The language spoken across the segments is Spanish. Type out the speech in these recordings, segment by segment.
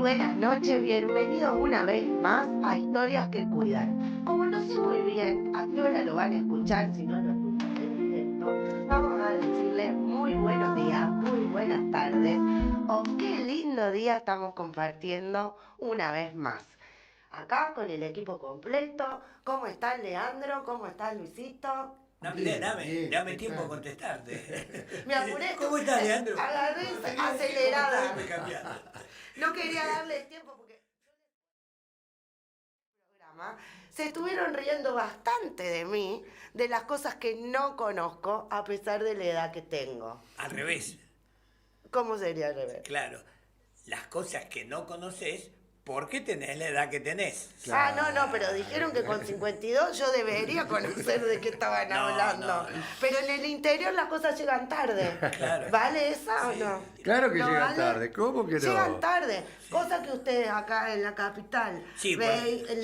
buenas noches, bienvenidos una vez más a Historias que Cuidan. Como no sé muy bien a qué hora lo van a escuchar, si no lo escuchan en directo, vamos a decirles muy buenos días, muy buenas tardes, o qué lindo día estamos compartiendo una vez más. Acá con el equipo completo. ¿Cómo está Leandro? ¿Cómo está Luisito? Dame tiempo a contestarte. Me apuré. ¿Cómo estás, Leandro? Agarré acelerada. No quería darle tiempo porque se estuvieron riendo bastante de mí, de las cosas que no conozco, a pesar de la edad que tengo. Al revés, ¿Cómo sería al revés? claro. Las cosas que no conoces, porque tenés la edad que tenés. Ah, no, pero dijeron que con 52 yo debería conocer de qué estaban No, hablando. no. Pero en el interior las cosas llegan tarde. Claro. ¿Vale esa o no? Claro que ¿No llegan vale? tarde, ¿cómo que no? Llegan tarde, cosa que ustedes acá en la capital Sí,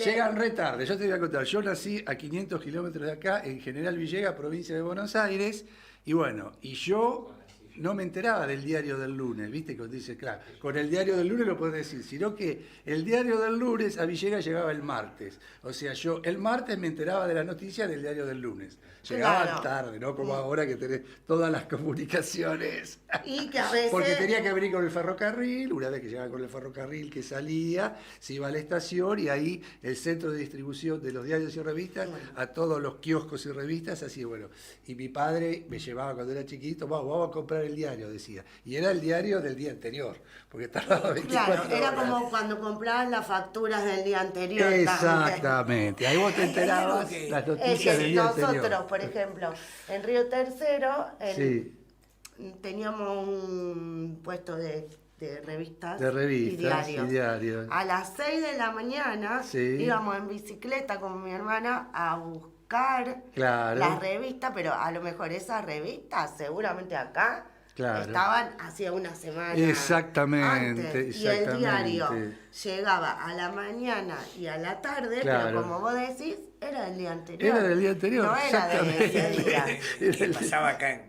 Llegan re tarde, yo te voy a contar. Yo nací a 500 kilómetros de acá, en General Villegas, provincia de Buenos Aires, y bueno, y yo no me enteraba del diario del lunes, ¿viste? Cuando dice, claro, con el diario del lunes lo puedes decir, sino que el diario del lunes a Villegas llegaba el martes. O sea, yo el martes me enteraba de las noticias del diario del lunes. Llegaban Claro. tarde, ¿no? Como ahora que tenés todas las comunicaciones. Y que a veces... Porque tenía que venir con el ferrocarril, una vez que llegaba con el ferrocarril que salía, se iba a la estación y ahí el centro de distribución de los diarios y revistas, a todos los kioscos y revistas, así bueno. Y mi padre me llevaba cuando era chiquito, vamos a comprar el diario, decía. Y era el diario del día anterior, porque tardaba 24 Claro, era horas. como cuando comprabas las facturas del día anterior. Exactamente, ahí vos te Hay enterabas algo que- las noticias del día Nosotros, anterior. por ejemplo, en Río Tercero, Sí, teníamos un puesto de revistas, de revistas y diarios. A las 6 de la mañana Sí. íbamos en bicicleta con mi hermana a buscar Claro. las revistas, pero a lo mejor esas revistas seguramente acá Claro. estaban hacía una semana Exactamente, antes. Y el diario exactamente. llegaba a la mañana y a la tarde, Claro. pero como vos decís, era del día anterior. Era del día anterior, No era de ese día. ¿Qué pasaba acá?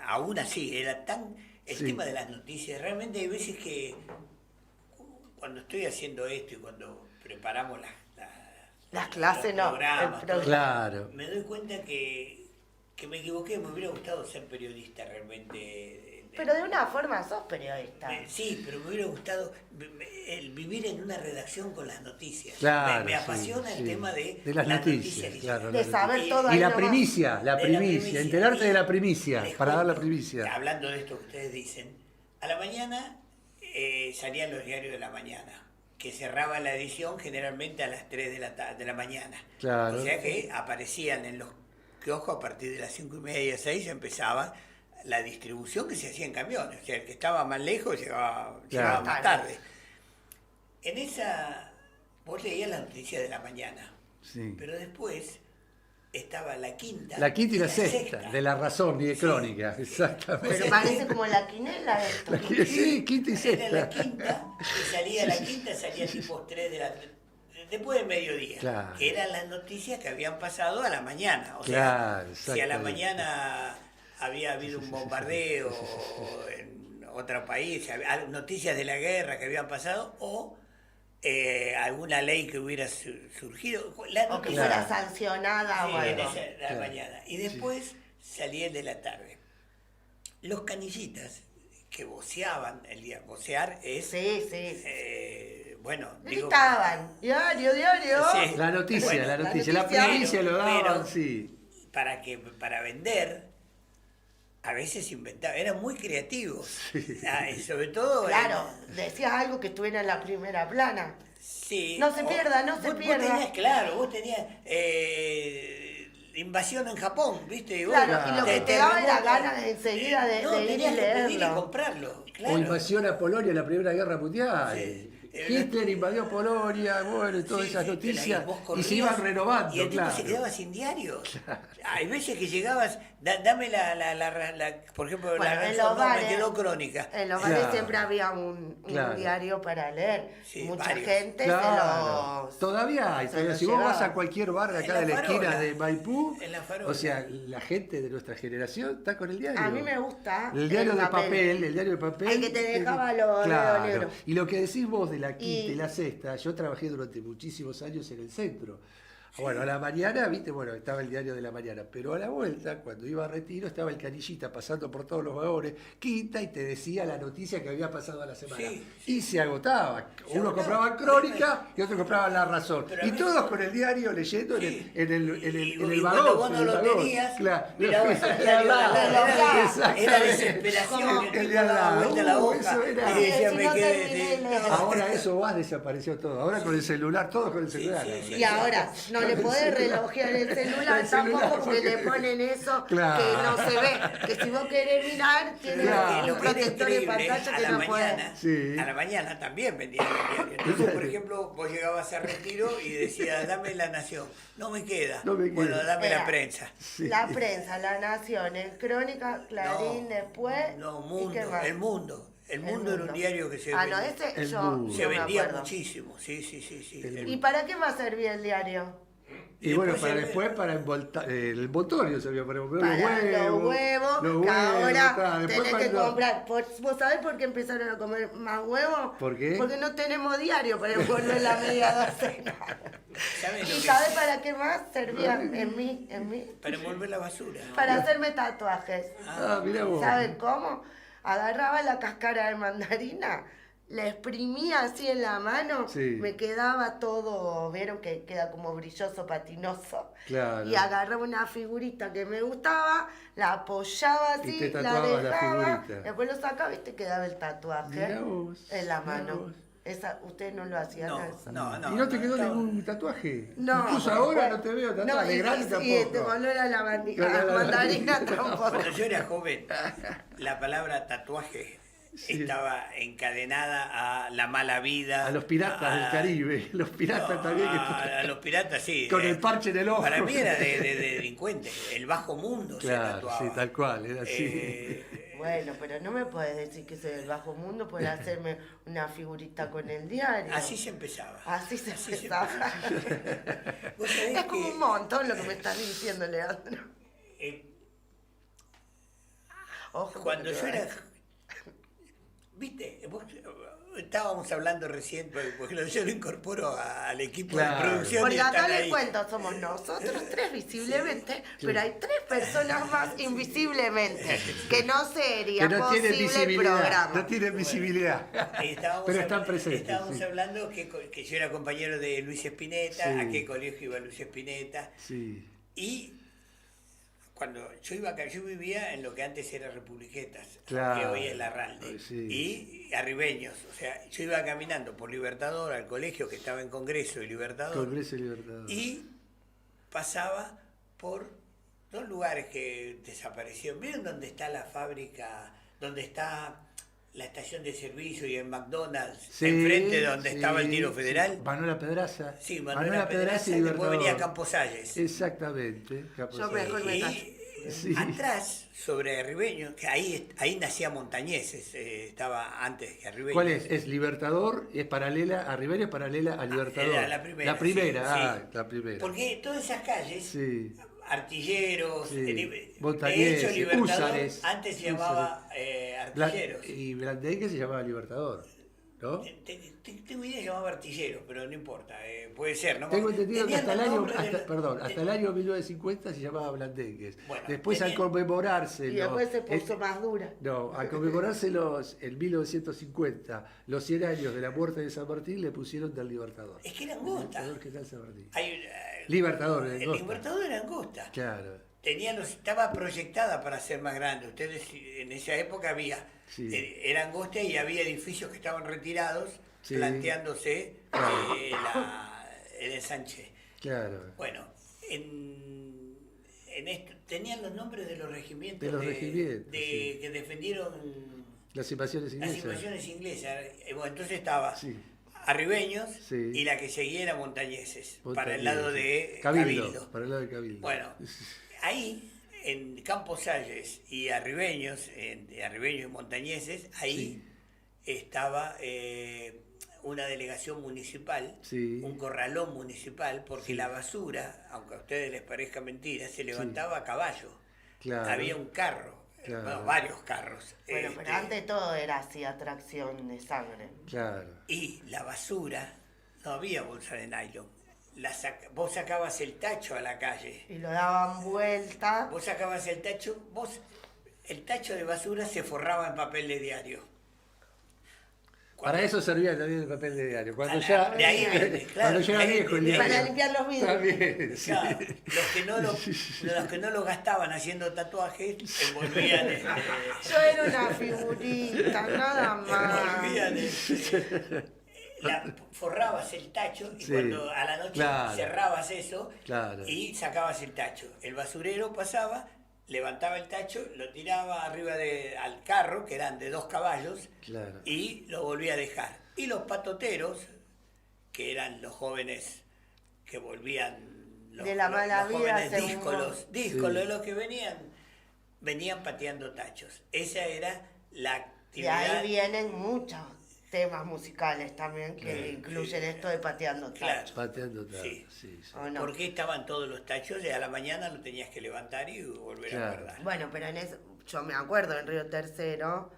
Aún así, era tan... El Sí. tema de las noticias, realmente hay veces que cuando estoy haciendo esto y cuando preparamos Las clases los no, programas, el todo, Claro. me doy cuenta que me equivoqué, me hubiera gustado ser periodista realmente. Pero de una forma sos periodista. Sí, pero me hubiera gustado el vivir en una redacción con las noticias. Claro, Me sí, apasiona el sí. tema de las noticias, que claro. De las saber noticias. todo Y ahí la nomás. primicia, De la primicia. enterarte de la primicia, Les para dar la cuento, primicia. Hablando de esto que ustedes dicen, a la mañana salían los diarios de la mañana, que cerraba la edición generalmente a las 3 de la mañana. Claro. O sea que aparecían en los kioscos a partir de las 5:30, 6 empezaba la distribución que se hacía en camiones. O sea, el que estaba más lejos llegaba más tarde. En esa, vos leías las noticias de la mañana, Sí. pero después estaba la quinta. La quinta y la sexta, de La Razón y de Sí. Crónica, exactamente. Pero parece como la quinela esto. Sí, quinta y Era la sexta. quinta, y salía la quinta, salía tipo 3 de la... Después del mediodía, Claro. que eran las noticias que habían pasado a la mañana. O Claro, sea, si a la exactamente. mañana había habido un bombardeo en otro país, noticias de la guerra que habían pasado, o alguna ley que hubiera surgido. La O que noticia- fuera sancionada o Sí, en algo. esa, la Claro. mañana. Y después salía el de la tarde. Los canillitas que voceaban el día. Vocear es... Sí, sí. bueno, digo... Gritaban. Diario. Sí. La noticia, Bueno, la noticia. La noticia, primicia lo daban, pero- sí. Para vender, a veces inventaban, eran muy creativos. Y sobre todo... Claro, decías algo que estuviera en la primera plana. Sí. No se pierda, no se pierda. Vos tenías, claro, vos tenías invasión en Japón, ¿viste? Y vos Claro, y lo que te daba era remontas- ganas enseguida de ir y tenías que pedir y leerlo. comprarlo. Claro. O invasión a Polonia en la Primera Guerra Mundial. Sí. Hitler invadió Polonia, bueno, y todas Sí, esas sí, noticias. vos Y corrías se iban renovando, y el tipo claro. se quedaba sin diarios. Hay veces que llegabas Dame por ejemplo, Bueno, la en razón, los no, me bares- quedó crónica. En los bares Claro. siempre había un Claro. diario para leer. Sí, Mucha varios. gente Claro. se los... Todavía hay. se Todavía. los Si vos vas llevaba. a cualquier bar de En acá la de la esquina farola. de Maipú, En la farola. o sea, la gente de nuestra generación está con el diario. A mí me gusta El diario de papel, el diario de papel. El que te dejaba los Claro. dedos negros. Y lo que decís vos de la quinta y Y- la sexta, yo trabajé durante muchísimos años en el centro. Bueno, a la mañana, viste, bueno, estaba el diario de la mañana, pero a la vuelta, cuando iba a retiro, estaba el canillita pasando por todos los vagones, quinta, y te decía la noticia que había pasado a la semana. Sí, Y se agotaba. Se Uno agotaba. compraba Crónica y otro compraba La Razón. Pero a Y mí- todos con el diario leyendo Sí. en el Y vagón. cuando vos no en el lo vagón. tenías, Claro. mirabas el El de diario al lado. de al lado. Exactamente. Era desesperación. que El el de al tipo daba lado. vuelta la hoja Eso era. y decía, Si me no quedé... terminé de leer. Ahora eso va, desapareció todo. Ahora con el celular, todos con el celular. sí, ahora. sí. Y ahora no le podés relojear el celular El celular, tampoco porque porque- le ponen eso Claro. que no se ve. Que si vos querés mirar, tiene Claro. un protector de Increíble, pantalla a que la no mañana, podés. Sí. a la mañana también vendían el diario. Entonces, por ejemplo, vos llegabas a retiro y decías, dame La Nación. No me queda. No me queda. Bueno, dame Era la prensa. Sí. La prensa, La Nación, el Crónica, Clarín, No, después. No, ¿y qué Mundo. más? El Mundo. El Mundo era un diario que se Ah, no, vendía, ese El yo Mundo. no se me vendía acuerdo. muchísimo. Sí, sí, sí, sí. El ¿Y para qué más servía el diario? Y bueno, después para se- después, para el envoltorio servía para envolver Para los huevos, que ahora claro. Después tenés que cuando- comprar. ¿Vos sabés por qué empezaron a comer más huevos? ¿Por qué? Porque no tenemos diario para envolver la media docena. ¿Sabes ¿Y lo que sabés es? para qué más servía en mí? Para envolver la basura. Para hacerme tatuajes. Ah, mirá vos. ¿Saben cómo? Agarraba la cáscara de mandarina, la exprimía así en la mano, Sí. me quedaba todo, vieron que queda como brilloso, patinoso. Claro. Y agarraba una figurita que me gustaba, la apoyaba Y así, te la tatuabas la dejaba, figurita. después lo sacaba y te quedaba el tatuaje Mirá vos, en la mirá mano. vos. Ustedes no lo hacían No, eso. no. ¿Y no te quedó estaba- ningún tatuaje? No, Incluso porque ahora fue- no te veo No, tatuaje, y, grande y tampoco. te olor a la No, mandarina mandarina tampoco. Cuando yo era joven, la palabra tatuaje Sí. estaba encadenada a la mala vida. A los piratas del Caribe, los piratas también que a los piratas, sí. con el parche en el ojo. Para mí era de delincuente. El bajo mundo se Claro, tatuaba. sí, tal cual, era así. Bueno, pero no me puedes decir que soy del bajo mundo por hacerme una figurita con el diario. Así se empezaba. Así se Así se empezaba. Vos sabés Es como que, un montón lo que me estás diciendo, Leandro. eh, Ojo, cuando porque- yo era... ¿Viste? Estábamos hablando recién, porque yo lo incorporo al equipo Claro. de producción. Porque y acá están les ahí. cuento, somos nosotros tres visiblemente, pero hay tres personas más invisiblemente, que no sería Que no tienen posible el visibilidad, programa. no tienen visibilidad. Ahí estábamos Pero están hab- presentes. Estábamos sí. hablando que yo era compañero de Luis Spinetta, Sí. a qué colegio iba Luis Spinetta. Sí. Y cuando yo iba acá, yo vivía en lo que antes era Republiquetas, Claro. que hoy es Larralde, Sí. y Arribeños. O sea, yo iba caminando por Libertador al colegio que estaba en Congreso y Libertador, Congreso y Libertador. y pasaba por dos lugares que desaparecieron. ¿Vieron dónde está la fábrica, donde está la estación de servicio y el McDonald's, Sí, enfrente de donde sí, estaba el tiro sí. federal? Manuela Pedraza. Sí, Manuela Pedraza, y después venía Campos Salles. Exactamente. Campos Yo Salles. mejor me callo. Y Sí. atrás, sobre Arribeños, que ahí nacía Montañeses, estaba antes que Arribeños. ¿Cuál es? Es Libertador, es paralela, a Rivera es paralela a Libertador. Era la primera. La primera, sí, ah, sí. la primera. Porque todas esas calles, Sí. artilleros, Sí. de Montañeses, hecho Libertador Húsares, antes se llamaba artilleros. Y Blandengue se llamaba Libertador, ¿no? Tengo idea que se llamaba artilleros, pero no importa, puede ser, ¿no? Tengo entendido que Tenían hasta el los año, nombres de los- hasta el año 1950 se llamaba Blandengues. Bueno, Después al tenían- conmemorarse Y después se puso más dura. No, al conmemorarse en 1950 los 100 años de la muerte de San Martín le pusieron del Libertador. Es que era angosta. Libertador, ¿qué tal San Martín? El Libertador, angosta. Libertador era angosta. Claro. Estaba proyectada para ser más grande. Ustedes en esa época había, Sí. era angosta y había edificios que estaban retirados, Sí. planteándose Claro. el ensanche. Claro. Bueno, en esto tenían los nombres de los regimientos, De los regimientos, sí. que defendieron Las invasiones las inglesas. invasiones inglesas. Bueno, entonces estaba Sí. Arribeños Sí. y la que seguía era Montañeses, para el Montañeses. lado de Cabildo. Cabildo. Para el lado de Cabildo. Bueno, ahí en Campos Salles y Arribeños, Arribeños y Montañeses, ahí estaba una delegación municipal, un corralón municipal, porque la basura, aunque a ustedes les parezca mentira, se levantaba a caballo. Claro. Había un carro, bueno, varios carros. Bueno, pero antes todo era así, atracción de sangre. Claro. Y la basura, no había bolsa de nylon. Vos sacabas el tacho a la calle. Y lo daban vuelta. Vos sacabas el tacho, el tacho de basura se forraba en papel de diario. Para eso servía también el papel de diario. Cuando de ya, ahí viene, claro, cuando ya era viejo el diario. Para limpiar los vidrios. También, sí. Claro, los que no lo gastaban haciendo tatuajes, envolvían Yo era una figurita, nada más. envolvían forrabas el tacho y cuando a la noche cerrabas eso y sacabas el tacho. El basurero pasaba, levantaba el tacho, lo tiraba arriba al carro, que eran de 2 caballos, y lo volvía a dejar. Y los patoteros, que eran los jóvenes que volvían, de la mala los vida, jóvenes díscolos, los que venían pateando tachos. Esa era la actividad. Y ahí vienen muchos temas musicales también que incluyen esto de pateando tachos. Pateando tachos, sí. ¿O no? Porque estaban todos los tachos y a la mañana lo tenías que levantar y volver a guardar. Bueno, pero yo me acuerdo en Río Tercero,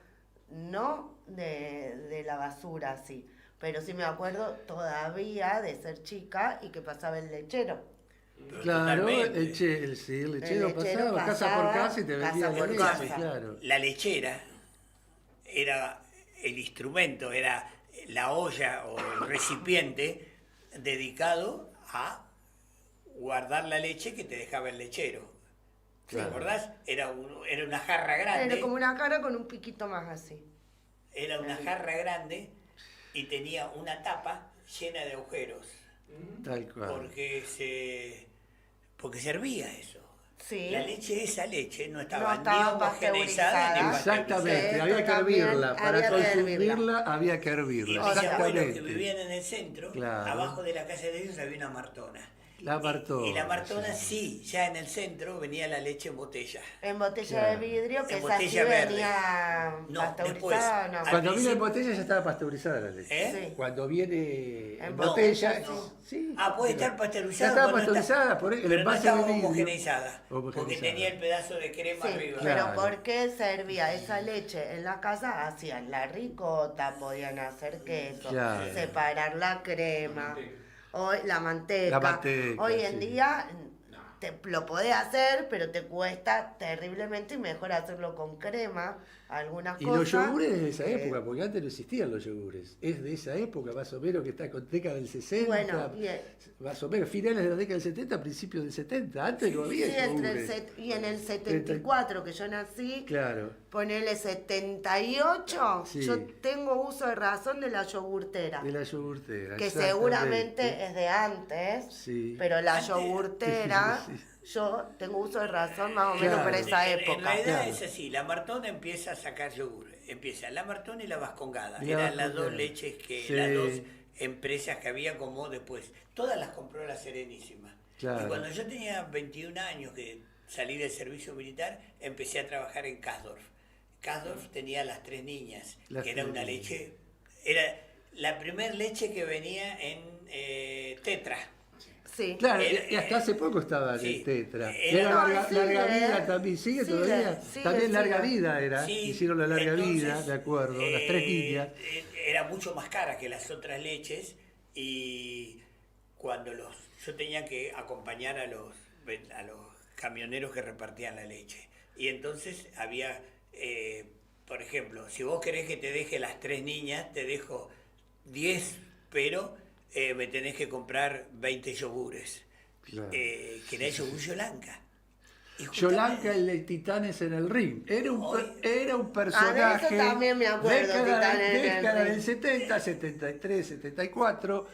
no de la basura así, pero sí me acuerdo todavía de ser chica y que pasaba el lechero. Pero claro, el lechero pasaba casa por casa y te vendía la leche, claro. La lechera era el instrumento, era la olla o el recipiente dedicado a guardar la leche que te dejaba el lechero. ¿Te acordás? Era una jarra grande. Era como una jarra con un piquito más así. Era una jarra grande y tenía una tapa llena de agujeros. Tal cual. Porque servía eso. Sí. Esa leche no estaba ni pasteurizada homogeneizada ni exactamente, Sí, había que hervirla. Para había que consumirla había que hervirla. Y mis abuelos que Exactamente. vivían en el centro, abajo de la casa de ellos había una martona. La martona. Y la martona ya en el centro venía la leche en botella. En botella de vidrio, que En esa sí botella verde. venía No, pasteurizada, después, no. Cuando viene en botella ya estaba pasteurizada la leche. Sí. Cuando viene en No, botella, no. sí. puede estar pasteurizada. Ya estaba pasteurizada, por el pero no envase estaba de vidrio. homogeneizada. Porque tenía el pedazo de crema Sí, arriba. pero ¿por qué servía esa leche en la casa? Hacían la ricota, podían hacer queso, separar la crema, la manteca. Hoy en día lo podés hacer, pero te cuesta terriblemente y mejor hacerlo con crema, algunas cosas. Y los yogures de esa época, porque antes no existían los yogures. Es de esa época, más o menos, que está con década del 60, Bueno, más o menos, finales de la década del 70, principios del 70. Antes no había yogures. Y en el 74, que yo nací, ponele 78, yo tengo uso de razón de la yogurtera. De la yogurtera, que seguramente es de antes, pero la yogurtera, yo tengo uso de razón más o menos para esa época. En realidad es así, la Martona empieza a sacar yogur. Empieza la Martona y la Vascongada. Eran las dos leches las dos empresas que había como después. Todas las compró la Serenísima. Y cuando yo tenía 21 años que salí del servicio militar, empecé a trabajar en Kasdorf. Kasdorf tenía las 3 niñas, que era una leche, era la primer leche que venía en tetra. Sí. Claro, y hasta hace poco estaba en Tetra. Era larga vida también, sigue todavía. También larga vida era. Hicieron la larga vida, de acuerdo, las 3 niñas. Era mucho más cara que las otras leches y cuando yo tenía que acompañar a los camioneros que repartían la leche. Y entonces había, por ejemplo, si vos querés que te deje las 3 niñas, te dejo 10, pero me tenés que comprar 20 yogures, que era el yogur Yolanka. Yolanka, el de Titanes en el Ring. Era un personaje. De eso también me acuerdo. Década del 70, 73, 74.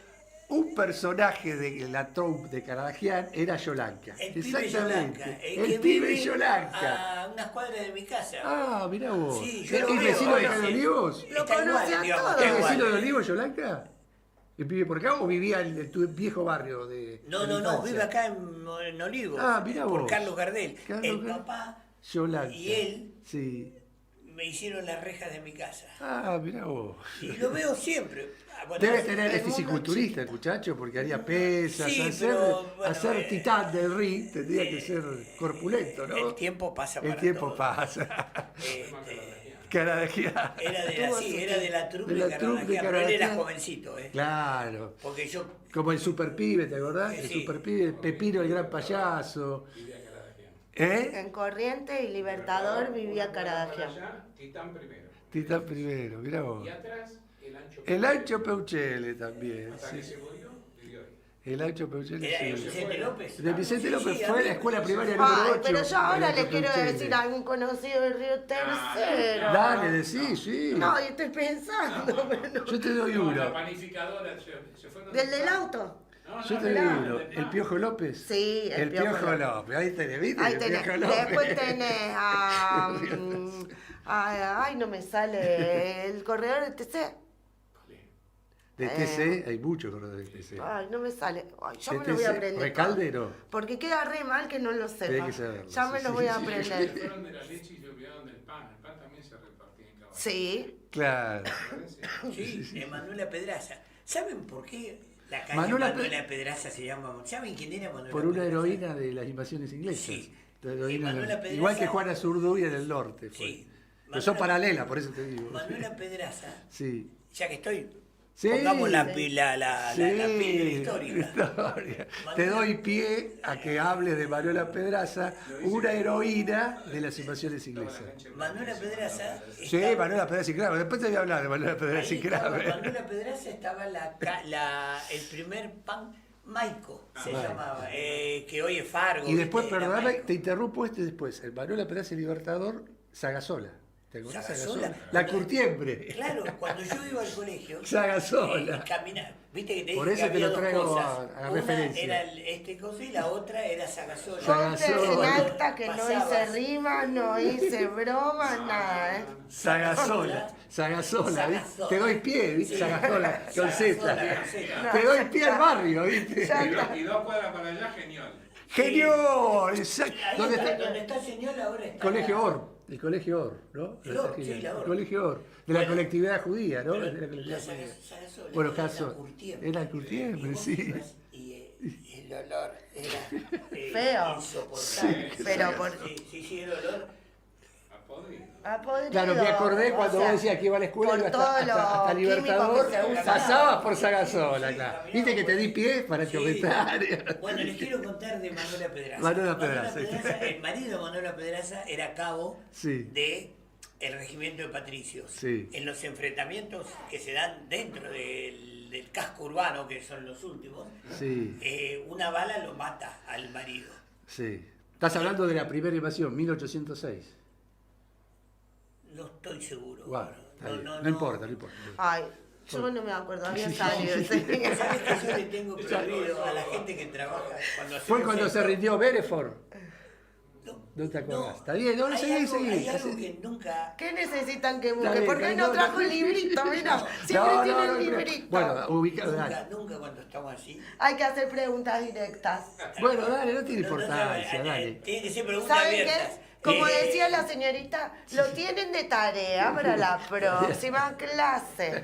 Un personaje de la troupe de Caradagian era Yolanka. Exactamente. El pibe Yolanka. A unas cuadras de mi casa. Ah, mirá vos. Sí, ¿Es vecino de Olivos? Lo conocía todo. ¿Es vecino de Olivos, Yolanka? ¿Vive por acá o vivía en tu viejo barrio de No, de la no, no, infancia? vive acá en Olivos. Ah, mirá por vos. Carlos Gardel. Carlos El Gardel. papá Yolanda. y él Sí. me hicieron las rejas de mi casa. Ah, mirá vos. Y lo veo siempre. Bueno, Debe hace- tener, es el mundo fisiculturista el muchacho, porque haría pesas, Sí, hacer, pero, bueno, hacer titán del ring tendría que ser corpulento, ¿no? El tiempo pasa El para tiempo todo. pasa. Este, Caradagiá. era de la troupe De de la troupe de Caradagiá, pero él era Caradagiá. jovencito, Claro. Porque yo, Como el super pibe, ¿te acordás? El Sí. super pibe, Pepino el gran payaso. ¿Eh? En Corriente y Libertador vivía Caradagian. Titán primero. Titán primero, mirá vos. Y atrás, el ancho. El Ancho Peuchele también. Hasta Sí. que se murió, vivió ahí. El Ancho Peuchele. era Sí. Vicente López. De Vicente López Sí, fue a la mí- escuela primaria número 8. Ay, pero yo ahora le quiero decir a algún conocido del Río Tercero. Dale, decí, sí. No, y estoy pensando, pero no. Yo te doy No, la uno. panificadora se fue. ¿Del del auto? No, Yo te doy mirá, uno. del ¿El Piojo López? Sí, El Piojo López. Ahí tenés, ¿viste? Ahí El tenés. Piojo López. Después tenés a... ay, no me sale el corredor de TC. De TC, hay muchos corredores de TC. Ay, no me sale. Ay, ya De me lo voy a TC, aprender. Recalde no. Porque queda re mal que no lo Tenés sepa. que saberlo, Ya sí, me lo sí, voy a sí. aprender. Fueron de la leche y se olvidaron del pan. El pan también se repartía en caballo. Sí. Claro. Sí, de Manuela Pedraza. ¿Saben por qué la calle Manuela Manuela, Pedraza se llama? ¿Saben quién era Manuela Por una Pedraza? heroína de las invasiones inglesas. Sí. La heroína Y Manuela Pedraza- igual que Juana Zurduy en el norte. Fue. Sí. Pero son Manuela- paralelas, por eso te digo. Manuela Pedraza, Sí. ya que estoy, Sí, pongamos la sí. pila histórica. Historia. Te doy pie a que hables de Manuela Pedraza, una heroína de las invasiones inglesas. Manuela Pedraza. Sí, Manuela Pedraza y Kramer. Después te voy a hablar de Manuela Pedraza y Kramer. Manuela Pedraza estaba el primer pan Maico, se Bueno. llamaba, que hoy es Fargo. Y después, ¿viste? Era perdóname, Maico. te interrumpo después. El Manuela Pedraza y Libertador, Sagasola. ¿Te acordás? Sagasola. La curtiembre. Claro, cuando yo iba al colegio, Sagasola. caminar, viste que te Por dije eso que te había lo dos traigo cosas. a Una referencia. era este coso y la otra era Sagasola. Conte en Sagasola. acta que no hice Pasabas. rimas, no hice bromas, nada, ¿eh? Sagasola. Sagasola, ¿viste? Sagasola. Te doy pie, ¿viste? Sí. Sagasola, con Sagasola, Z. con Z. Te doy pie al barrio, ¿viste? Ya. Y dos cuadras para allá, genial. ¡Genio! Exacto. Ahí ¿Dónde está, está? donde está el señor ahora está. Colegio Or. El Colegio Or, ¿no? El Or, sí, la El Or. Colegio Or. De la Bueno, colectividad judía, ¿no? Pero De la colectividad la judía. Sagasola Bueno, era caso. la curtiembre. Era el curtiembre, Y vos sí. ibas y el olor era Feo. insoportable. Pero por- Sí, el olor. A podrido. Ha podrido, Claro, me acordé o cuando sea, vos decías que iba a la escuela por iba todo hasta lo químico Libertador, que se usa. pasabas por Sagasola, Sí, claro. caminaba Viste que te por- di pie para el Sí. comentario. Bueno, les quiero contar de Manuela Pedraza. Manuela Pedraza. El marido de Manuela Pedraza era cabo Sí. de el regimiento de patricios. Sí. En los enfrentamientos que se dan dentro del casco urbano, que son los últimos, Sí, una bala lo mata al marido. sí. Estás hablando de la primera invasión, 1806. No estoy seguro. Bueno, está bien. No importa, no importa. Ay, yo no me acuerdo, había salido ese día. ¿Sabes que yo le tengo prohibido a la gente que trabaja cuando Fue hacemos cuando esto? se rindió Bereford. No, No te acordás. Está bien, no, hay seguí, algo, seguí. hay algo que nunca... ¿Qué necesitan que Está busque? bien, ¿Por qué está no bien, trajo no, el librito? Mira, siempre tiene el no. librito. Bueno, ubicado, dale. Nunca cuando estamos así. Hay que hacer preguntas directas. Bueno, dale, no tiene importancia, dale. Tiene que ser preguntas ¿Saben abiertas. qué? Como Eh, decía la señorita, lo tienen de tarea para la próxima clase.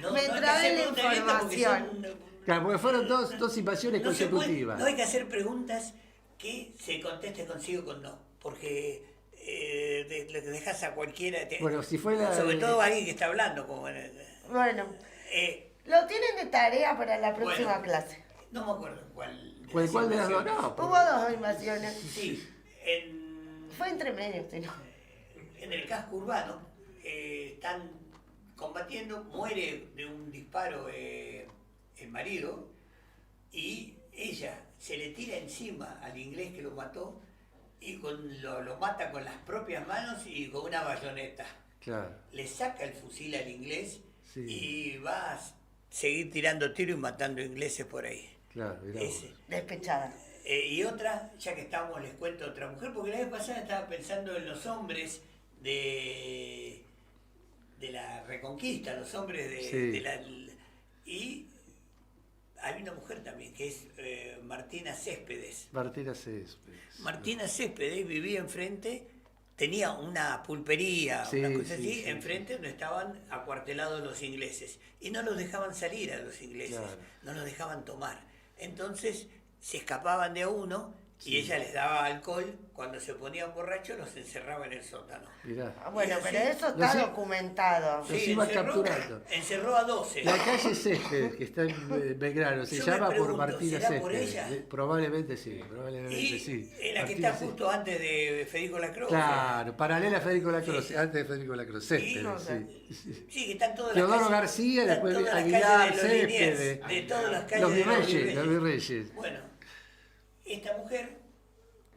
no- Me no hay que traen hacer la preguntas abiertas porque información. son- Claro, porque fueron dos invasiones no se puede- consecutivas. no hay que hacer preguntas que se conteste consigo con no, porque le dejas a cualquiera, Bueno, si fue la sobre de- todo a alguien que está hablando, como Bueno, eh, lo tienen de tarea para la próxima Bueno. clase. no me acuerdo cuál. ¿Cuál de las dos? No, Hubo dos invasiones. Sí, Fue entre medios, si no. en el casco urbano están combatiendo, muere de un disparo el marido y ella se le tira encima al inglés que lo mató y lo mata con las propias manos y con una bayoneta. Claro. Le saca el fusil al inglés Sí. y va a seguir tirando tiros y matando ingleses por ahí. Claro, mirá vos. Ese. Despechada. Y otra, ya que estamos, les cuento otra mujer, porque la vez pasada estaba pensando en los hombres de la Reconquista, los hombres Sí. y hay una mujer también, que es Martina Céspedes. Martina Céspedes. Martina Céspedes vivía enfrente, tenía una pulpería, Sí, una cosa sí, así, sí, enfrente donde estaban acuartelados los ingleses. Y no los dejaban salir a los ingleses, Claro. no los dejaban tomar. Entonces se escapaban de a uno y ella les daba alcohol. Cuando se ponían borrachos los encerraba en el sótano. Mirá. Bueno, Y pero así- eso está Los- documentado. Los iba capturando. encerró a 12. La calle Céspedes, que está en Belgrano, se Yo me llama por pregunto, Martina ¿será por Céspedes. ella? Probablemente sí, probablemente Y sí. en la que Martina está justo antes de Federico Lacroix. Claro, paralela a Federico Lacroix, Sí. antes de Federico Lacroix, Céspedes, no sé. sí. Sí, que están todas Teodoro las calles. García, están después todas las Aguilar, calles de los Céspedes. Liniers, de todas las calles Los de virreyes, los virreyes. Bueno, esta mujer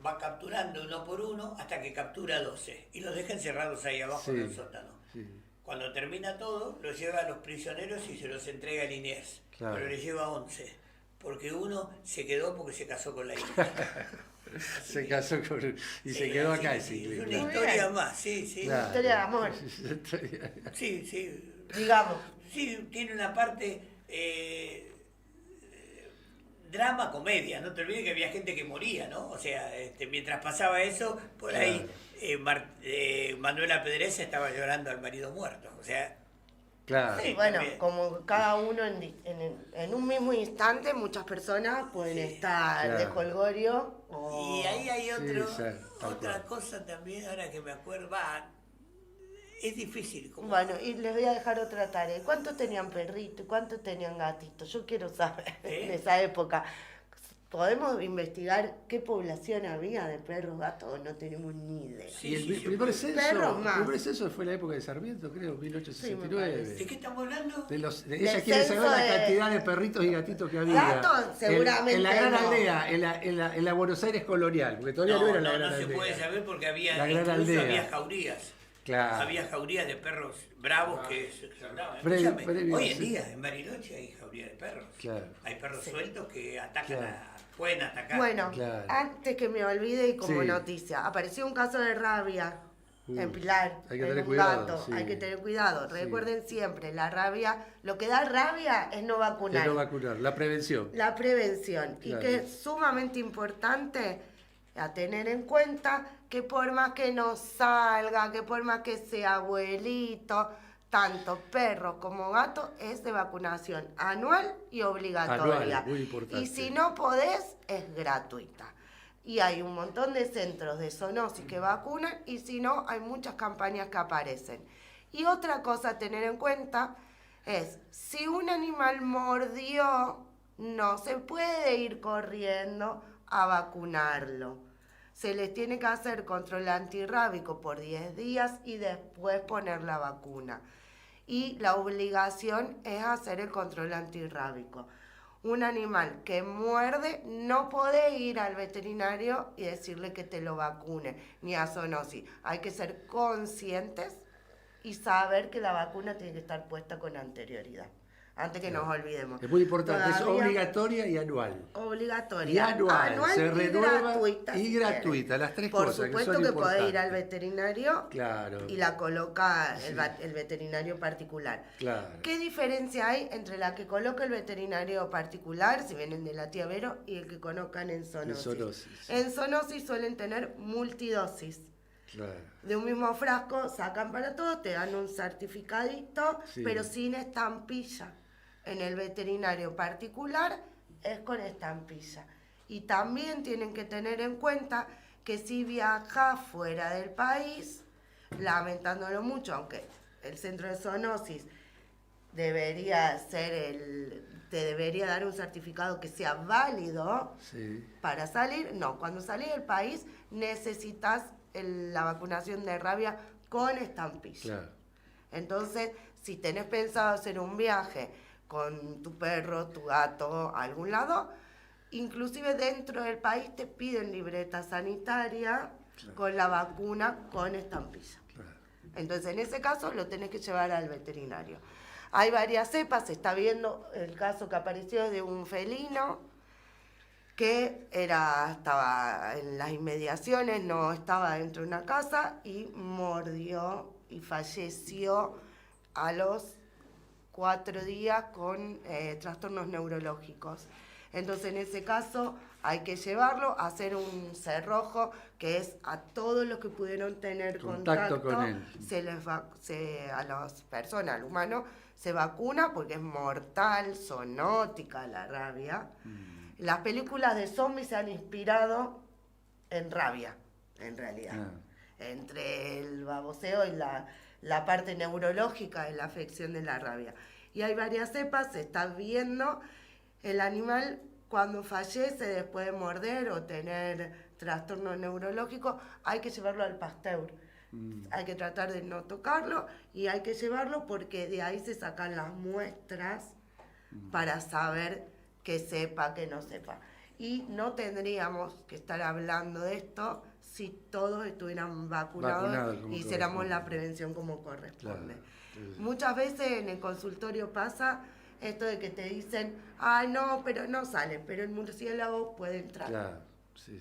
va capturando uno por uno hasta que captura 12 y los deja encerrados ahí abajo en el sótano. Sí. Cuando termina todo, los lleva a los prisioneros y se los entrega a Liniers. Claro. Pero le lleva 11, porque uno se quedó porque se casó con la hija. Se casó con... y Sí, se quedó acá sí, ese es una inglés. Muy historia bien. más, sí, sí. Claro. Historia de amor. Sí, sí. Digamos. Sí, tiene una parte drama, comedia. No te olvides que había gente que moría, ¿no? O sea, mientras pasaba eso, por ahí Manuela Pedreza estaba llorando al marido muerto. O sea, Claro. Sí, bueno, también. como cada uno en un mismo instante, muchas personas pueden estar Claro. de jolgorio o... y ahí hay otro, sí, tal otra cual. cosa también, ahora que me acuerdo, es difícil. Como, Bueno, y les voy a dejar otra tarea. ¿Cuántos tenían perritos? ¿Cuántos tenían gatitos? Yo quiero saber en esa época. ¿Podemos investigar qué población había de perros, gatos? No tenemos ni idea. Sí, Y el sí, sí, primer porque- censo, Perros más. el primer censo fue la época de Sarmiento, creo, Sí, 1869. ¿De qué estamos hablando? De Del ella quiere saber la censo de- cantidad de perritos y gatitos que había. Gatos, seguramente En la gran no. aldea, en la Buenos Aires colonial, porque todavía no, era la gran no se aldea. puede saber porque había, La gran incluso aldea. había jaurías. Claro. Había jaurías de perros bravos que se andaban. Pre- previo, Hoy en sí. día en Bariloche hay jaurías de perros. Claro. Hay perros sueltos que atacan Claro. pueden atacar. Bueno, Claro. antes que me olvide y como Sí. noticia, apareció un caso de rabia en Pilar, hay que en tener un cuidado, gato. sí. Hay que tener cuidado. Sí. Recuerden siempre, la rabia, lo que da rabia es no vacunar. Que no vacunar, la prevención. La prevención. Claro. Y que es sumamente importante a tener en cuenta que por más que no salga, que por más que sea abuelito, tanto perro como gato es de vacunación anual y obligatoria. Anual, muy importante. Y si no podés, es gratuita. Y hay un montón de centros de zoonosis que vacunan y si no, hay muchas campañas que aparecen. Y otra cosa a tener en cuenta es, si un animal mordió, no se puede ir corriendo a vacunarlo. Se les tiene que hacer control antirrábico por 10 días y después poner la vacuna. Y la obligación es hacer el control antirrábico. Un animal que muerde no puede ir al veterinario y decirle que te lo vacune, ni a zoonosis. Hay que ser conscientes y saber que la vacuna tiene que estar puesta con anterioridad, antes que nos olvidemos. Es muy importante, es Todavía- obligatoria y anual. Obligatoria. Y anual, se renueva gratuita. y si gratuita, quieren. las tres Por cosas que supuesto son que podés ir importantes. al veterinario Claro. y la coloca el veterinario particular. Claro. ¿Qué diferencia hay entre la que coloca el veterinario particular, si vienen de la tía Vero, y el que colocan en zoonosis? En zoonosis. En zoonosis suelen tener multidosis. Claro. De un mismo frasco sacan para todos, te dan un certificadito, Sí. pero sin estampilla. En el veterinario particular es con estampilla. Y también tienen que tener en cuenta que si viajas fuera del país, lamentándolo mucho, aunque el centro de zoonosis debería ser te debería dar un certificado que sea válido Sí. para salir, no, cuando salís del país necesitas la vacunación de rabia con estampilla. Claro. Entonces, si tenés pensado hacer un viaje con tu perro, tu gato, a algún lado, inclusive dentro del país te piden libreta sanitaria con la vacuna con estampilla. Claro. Entonces, en ese caso, lo tenés que llevar al veterinario. Hay varias cepas, se está viendo el caso que apareció de un felino que estaba en las inmediaciones, no estaba dentro de una casa y mordió y falleció a los 4 días con trastornos neurológicos. Entonces, en ese caso, hay que llevarlo a hacer un cerrojo, que es a todos los que pudieron tener contacto con él. A las personas, al humano, se vacuna porque es mortal, zoonótica la rabia. Las películas de zombies se han inspirado en rabia, en realidad. Entre el baboseo y la parte neurológica de la afección de la rabia. Y hay varias cepas, se está viendo el animal cuando fallece después de morder o tener trastorno neurológico, hay que llevarlo al Pasteur. Hay que tratar de no tocarlo y hay que llevarlo porque de ahí se sacan las muestras para saber que sepa, que no sepa. Y no tendríamos que estar hablando de esto si todos estuvieran vacunados y hiciéramos la prevención como corresponde. Claro. Muchas veces en el consultorio pasa esto de que te dicen, ay no, pero no salen, pero el murciélago puede entrar. Claro. Sí.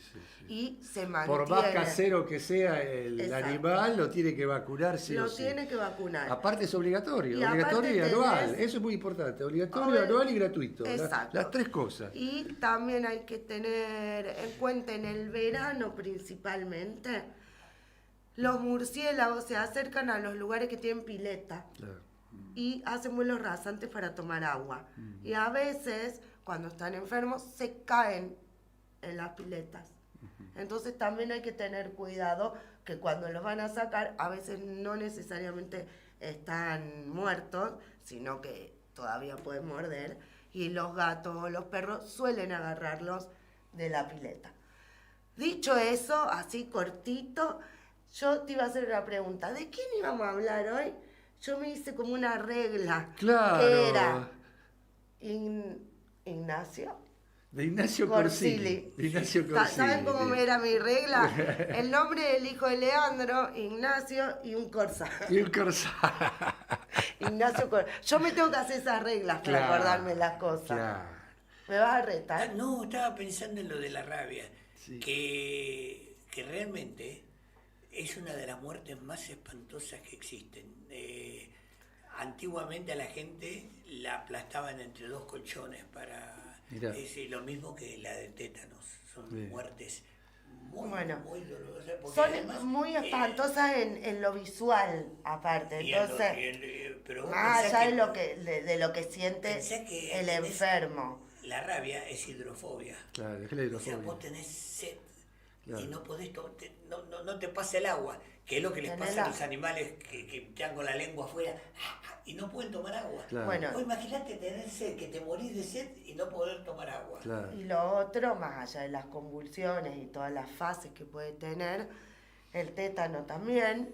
Y se mantiene. Por más casero que sea el animal, lo tiene que vacunar, tiene que vacunar. Aparte es obligatorio, y obligatorio y anual. Eso es muy importante, obligatorio, anual y gratuito. Exacto. Las 3 cosas. Y también hay que tener en cuenta en el verano principalmente, los murciélagos se acercan a los lugares que tienen pileta. Claro. Y hacen vuelos rasantes para tomar agua. Y a veces, cuando están enfermos, se caen en las piletas. Entonces también hay que tener cuidado que cuando los van a sacar, a veces no necesariamente están muertos, sino que todavía pueden morder, y los gatos o los perros suelen agarrarlos de la pileta. Dicho eso, así cortito, yo te iba a hacer una pregunta. ¿De quién íbamos a hablar hoy? Yo me hice como una regla. Claro. Que era Ignacio. De Ignacio Corsili. ¿Saben cómo era mi regla? El nombre del hijo de Leandro, Ignacio y un Corsa. Ignacio Corsa. Yo me tengo que hacer esas reglas para acordarme las cosas. Claro. ¿Me vas a retar? No, estaba pensando en lo de la rabia. Sí. Que realmente es una de las muertes más espantosas que existen. Antiguamente a la gente la aplastaban entre 2 colchones para... Es lo mismo que la de tétanos. Son muertes muy dolorosas. Son además, muy espantosas en lo visual, aparte. Entonces, más allá de lo que siente el enfermo. La rabia es hidrofobia. Claro, es la hidrofobia. O sea, vos tenés sed y no podés no te pasa el agua, que es lo que les pasa a los animales que están con la lengua afuera y no pueden tomar agua. Claro. Bueno, o imagínate tener sed, que te morís de sed y no poder tomar agua. Claro. Y lo otro, más allá de las convulsiones y todas las fases que puede tener, el tétano también.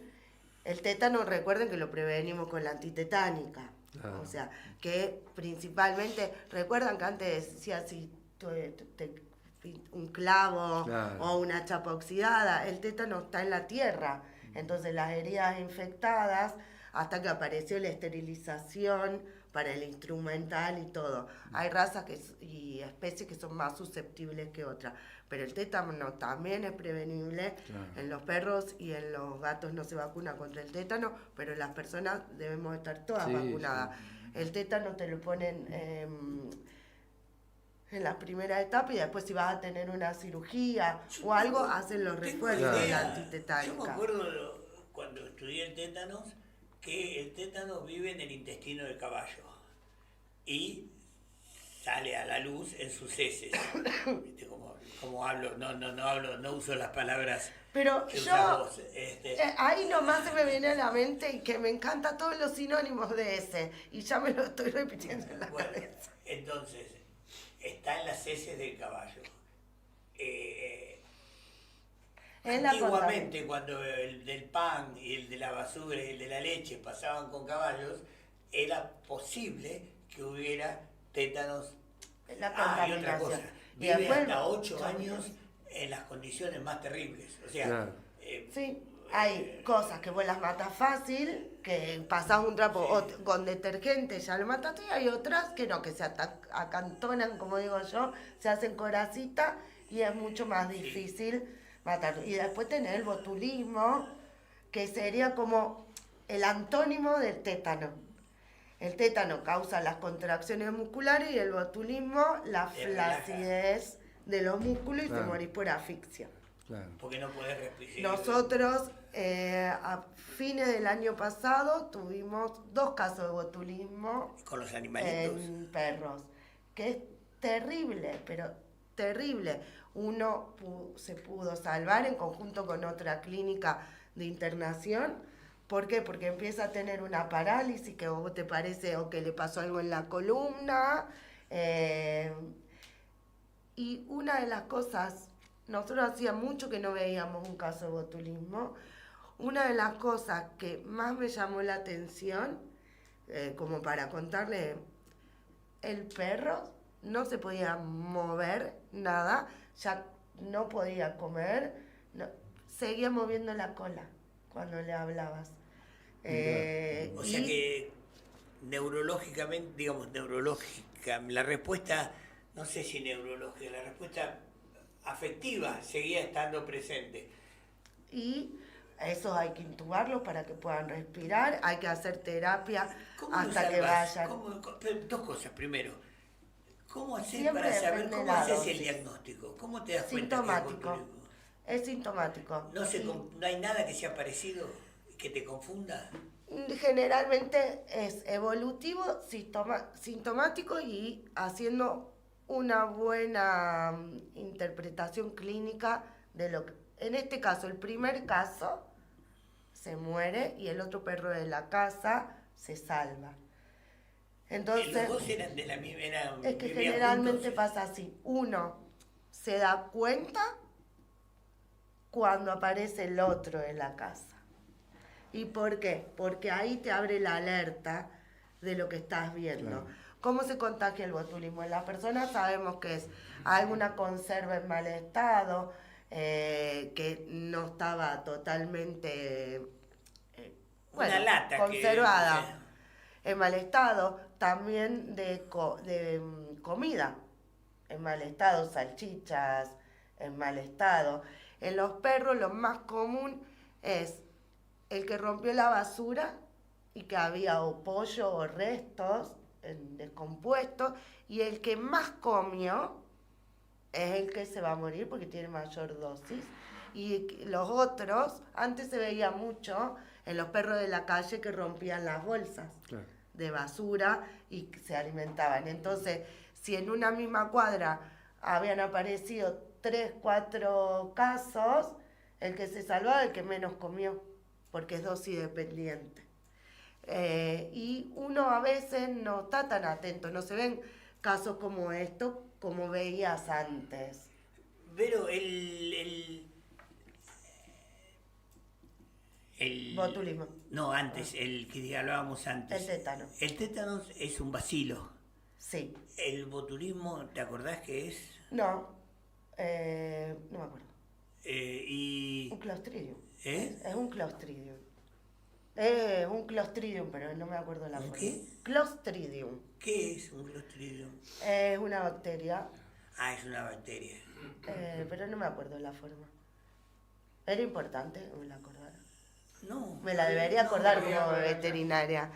El tétano, recuerden que lo prevenimos con la antitetánica. Claro. O sea, que principalmente, recuerdan que antes decía si un clavo o una chapa oxidada, el tétano está en la tierra. Entonces las heridas infectadas, hasta que apareció la esterilización para el instrumental y todo. Hay razas y especies que son más susceptibles que otras, pero el tétano también es prevenible. En los perros y en los gatos no se vacuna contra el tétano, pero en las personas debemos estar todas vacunadas. El tétano te lo ponen en la primera etapa y después si vas a tener una cirugía o algo, hacen los refuerzos de la antitetánica. Yo me acuerdo cuando estudié el tétanos, que el tétano vive en el intestino del caballo y sale a la luz en sus heces. ¿Viste cómo hablo? No uso las palabras. Pero que yo, vos, ahí nomás se me viene a la mente y que me encanta todos los sinónimos de ese, y ya me lo estoy repitiendo en la cabeza. Entonces, está en las heces del caballo. Antiguamente, cuando el del pan y el de la basura y el de la leche pasaban con caballos, era posible que hubiera tétanos. Y otra cosa, vive hasta 8 años en las condiciones más terribles. O sea, sí, hay cosas que vos las matas fácil, que pasás un trapo con detergente, ya lo mataste, y hay otras que no, que se acantonan, como digo yo, se hacen coracita y es mucho más difícil matarlo. Y después tenés el botulismo, que sería como el antónimo del tétano. El tétano causa las contracciones musculares y el botulismo la flacidez de los músculos y te morís por asfixia. Claro. Porque no podés respirar. Nosotros a fines del año pasado tuvimos 2 casos de botulismo con los animalitos en perros, que es terrible, pero terrible. Uno se pudo salvar en conjunto con otra clínica de internación. ¿Por qué? Porque empieza a tener una parálisis que vos te parece o que le pasó algo en la columna. Y una de las cosas, nosotros hacía mucho que no veíamos un caso de botulismo. Una de las cosas que más me llamó la atención, como para contarle, el perro no se podía mover nada, ya no podía comer, seguía moviendo la cola cuando le hablabas. O sea que neurológicamente, digamos, neurológica, la respuesta, no sé si neurológica, la respuesta afectiva seguía estando presente. Y eso hay que intubarlos para que puedan respirar, hay que hacer terapia hasta que vayan. Dos cosas, primero, ¿cómo haces Siempre para saber depende cómo la haces dosis. el diagnóstico? ¿Cómo te das cuenta Sintomático. que es botulismo? Es sintomático. No hay nada que sea parecido que te confunda. Generalmente es evolutivo, sintomático y haciendo una buena interpretación clínica de lo que... En este caso, el primer caso se muere y el otro perro de la casa se salva. Entonces, los dos eran de la misma... es que generalmente pasa así. Uno se da cuenta cuando aparece el otro en la casa. ¿Y por qué? Porque ahí te abre la alerta de lo que estás viendo. Claro. ¿Cómo se contagia el botulismo? En las personas sabemos que es alguna conserva en mal estado, que no estaba totalmente Una lata conservada, en mal estado, también de comida en mal estado, salchichas en mal estado. En los perros lo más común es el que rompió la basura y que había o pollo o restos descompuestos, y el que más comió es el que se va a morir porque tiene mayor dosis. Y los otros, antes se veía mucho en los perros de la calle que rompían las bolsas de basura y se alimentaban. Entonces, si en una misma cuadra habían aparecido 3, 4 casos, el que se salvaba el que menos comió, porque es dosis dependiente. Y uno a veces no está tan atento, no se ven casos como estos como veías antes. Pero el botulismo. No, antes, el que hablábamos antes. El tétano. El tétano es un bacilo. Sí. El botulismo, ¿te acordás qué es? No, no me acuerdo. Un clostridium. Es un clostridium. Es un clostridium, pero no me acuerdo la forma. ¿Qué? Clostridium. ¿Qué es un clostridium? Es una bacteria. Ah, es una bacteria. Pero no me acuerdo la forma. Era importante que me la acordara. No. Me la debería acordar como veterinaria.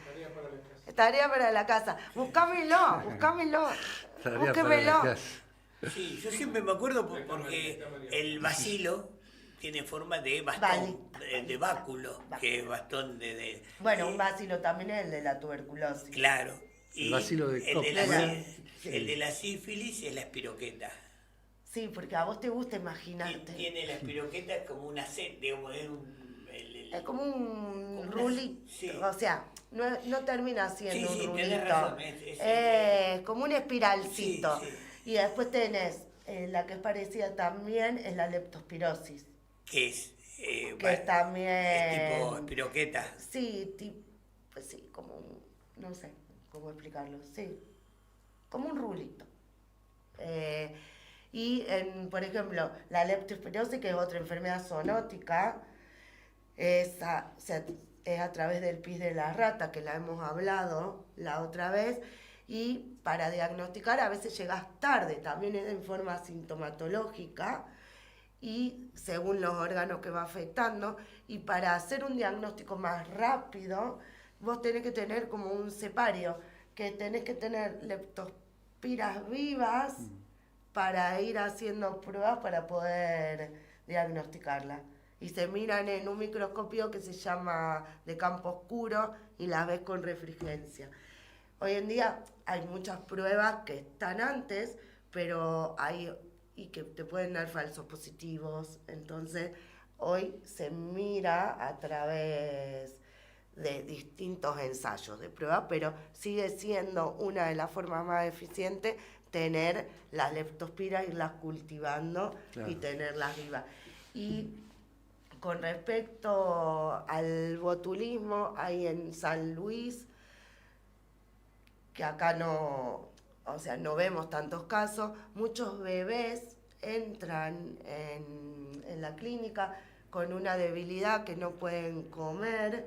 Tarea para la casa. Buscámelo. Búsquemelo. Sí, yo siempre me acuerdo porque el bacilo tiene forma de bastón, de báculo, que es bastón de... Bueno, un bacilo también es el de la tuberculosis. Claro. Y el bacilo de Koch. El de la sífilis es la espiroqueta. Sí, porque a vos te gusta imaginarte. Y tiene la espiroqueta como una sed, digamos, es como un rulito, sí. O sea, no termina siendo un rulito. Tenés razón, es como un espiralcito. Sí. Y después tenés, la que es parecida también, es la leptospirosis. Que es... que es también... Es tipo espiroqueta. Sí, pues sí, como un... No sé cómo explicarlo, sí. Como un rulito. Y, por ejemplo, la leptospirosis, que es otra enfermedad zoonótica, es a través del pis de la rata, que la hemos hablado la otra vez, y para diagnosticar a veces llegas tarde, también es en forma sintomatológica, y según los órganos que va afectando, y para hacer un diagnóstico más rápido, vos tenés que tener como un separio, que tenés que tener leptospiras vivas para ir haciendo pruebas para poder diagnosticarla. Y se miran en un microscopio que se llama de campo oscuro y las ves con refrigerencia. Hoy en día hay muchas pruebas que están antes, pero hay y que te pueden dar falsos positivos. Entonces, hoy se mira a través de distintos ensayos de prueba, pero sigue siendo una de las formas más eficientes tener las leptospiras, irlas cultivando y tenerlas vivas. Y con respecto al botulismo, hay en San Luis, que acá no vemos tantos casos, muchos bebés entran en la clínica con una debilidad que no pueden comer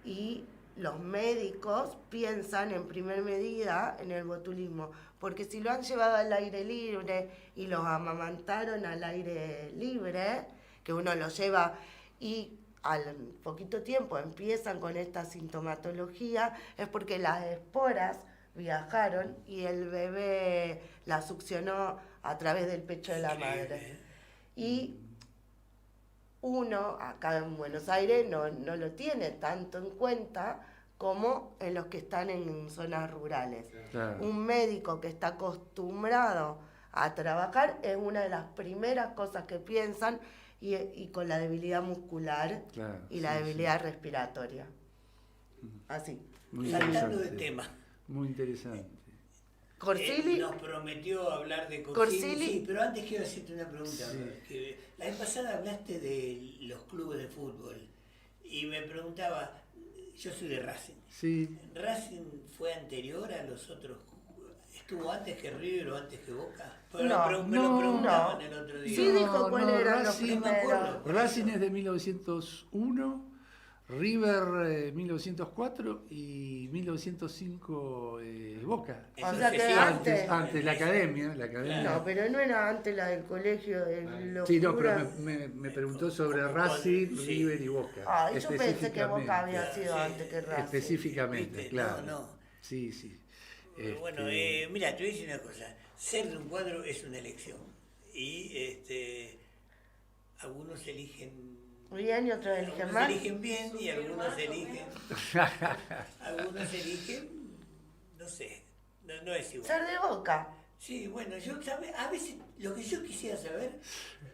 y los médicos piensan en primer medida en el botulismo, porque si lo han llevado al aire libre y los amamantaron al aire libre, que uno los lleva y al poquito tiempo empiezan con esta sintomatología, es porque las esporas viajaron y el bebé la succionó a través del pecho de la madre. Y uno acá en Buenos Aires no lo tiene tanto en cuenta como en los que están en zonas rurales. Claro. Un médico que está acostumbrado a trabajar es una de las primeras cosas que piensan y con la debilidad muscular y la debilidad respiratoria. Así. Saltando de tema. Muy interesante. Corsili nos prometió hablar de Corsili. Sí, pero antes quiero hacerte una pregunta. Que la vez pasada hablaste de los clubes de fútbol y me preguntaba, yo soy de Racing. Sí. ¿Racing fue anterior a los otros? ¿Estuvo antes que River o antes que Boca? Me lo preguntaban el otro día. Sí, dijo cuál era los primeros. Racing es de 1901. River 1904 y 1905 Boca. O sea que antes la academia. No, pero no era antes la del colegio de Sí, no, pero me preguntó sobre Racing, River y Boca. Ah, yo pensé que Boca había sido antes que Racing. Específicamente, claro. No. Sí. Bueno, mira, te voy a decir una cosa. Ser de un cuadro es una elección. Y algunos eligen bien y otros eligen mal. Algunos eligen bien y algunos eligen. No sé, no es igual. Ser de Boca. Sí, bueno, a veces lo que yo quisiera saber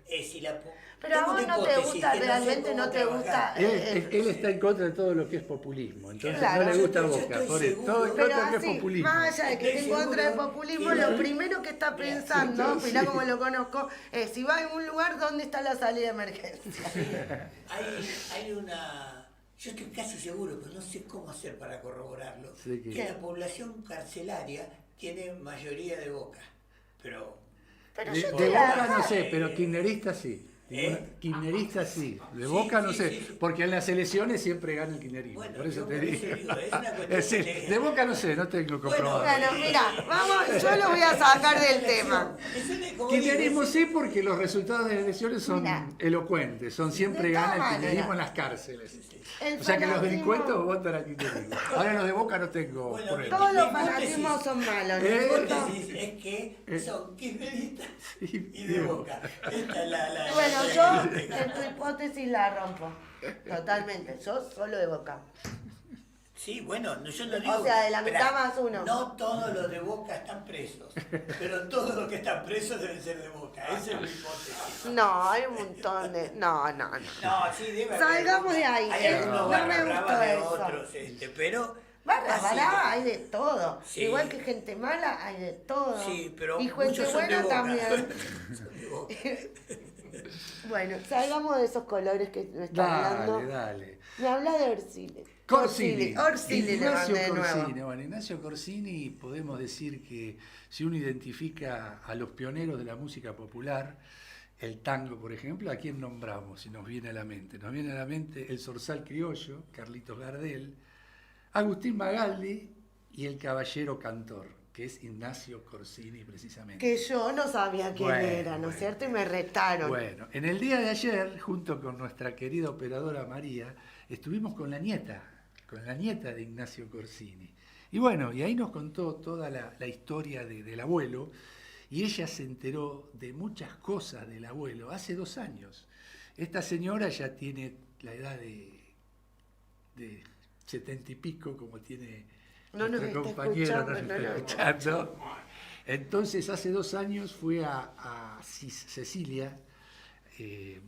es si la. Pero a vos no te gusta, realmente no te gusta. Él está en contra de todo lo que es populismo, entonces no le gusta Boca. Por eso, todo en contra de lo que es populismo. Más allá de que esté en contra del populismo, lo primero que está pensando, mirá como lo conozco, es si va a un lugar, ¿dónde está la salida de emergencia? Hay una. Yo estoy casi seguro, pero no sé cómo hacer para corroborarlo, que la población carcelaria tiene mayoría de Boca. Pero de Boca no sé, pero kirchnerista sí. Kirchnerista sí, de Boca no sé, porque en las elecciones siempre gana el kirchnerismo, bueno, por eso te digo. De Boca no sé, no tengo comprobado. Bueno, mira, yo lo voy a sacar del tema. Kirchnerismo sí, porque los resultados de las elecciones son elocuentes, siempre gana el kirchnerismo en las cárceles. O sea que los delincuentes votan al kirchnerismo. Ahora los de Boca no tengo pruebas. Todos los fanatismos son malos. La hipótesis es que son kirchneristas y de Boca. Esta es la bueno, yo en tu hipótesis la rompo. Totalmente. Yo solo de Boca. Sí, bueno, yo no digo. O sea, de la mitad más uno. No todos los de Boca están presos, pero todos los que están presos deben ser de Boca. Esa es mi hipótesis. No, hay un montón de. No. No, sí, debe haber. Salgamos de ahí. No me gustó de eso. otros, pero. Barra, hay de todo. Sí. Igual que gente mala, hay de todo. Sí, pero. Y gente buena también. Bueno, salgamos de esos colores que me están hablando. Dale. Me habla de Orsili. Corsini. Ignacio Corsini. Bueno, Ignacio Corsini, podemos decir que si uno identifica a los pioneros de la música popular, el tango, por ejemplo, ¿a quién nombramos? Si nos viene a la mente. Nos viene a la mente el zorzal criollo, Carlitos Gardel, Agustín Magaldi y el caballero cantor, que es Ignacio Corsini precisamente. Que yo no sabía quién era, ¿no es cierto? Y me retaron. Bueno, en el día de ayer, junto con nuestra querida operadora María, estuvimos con la nieta, con la nieta de Ignacio Corsini. Y bueno, y ahí nos contó toda la historia del abuelo, y ella se enteró de muchas cosas del abuelo hace 2 años. Esta señora ya tiene la edad de 70 y pico, como tiene nuestro compañero, nos está escuchando. Entonces, hace 2 años fue a Sicilia,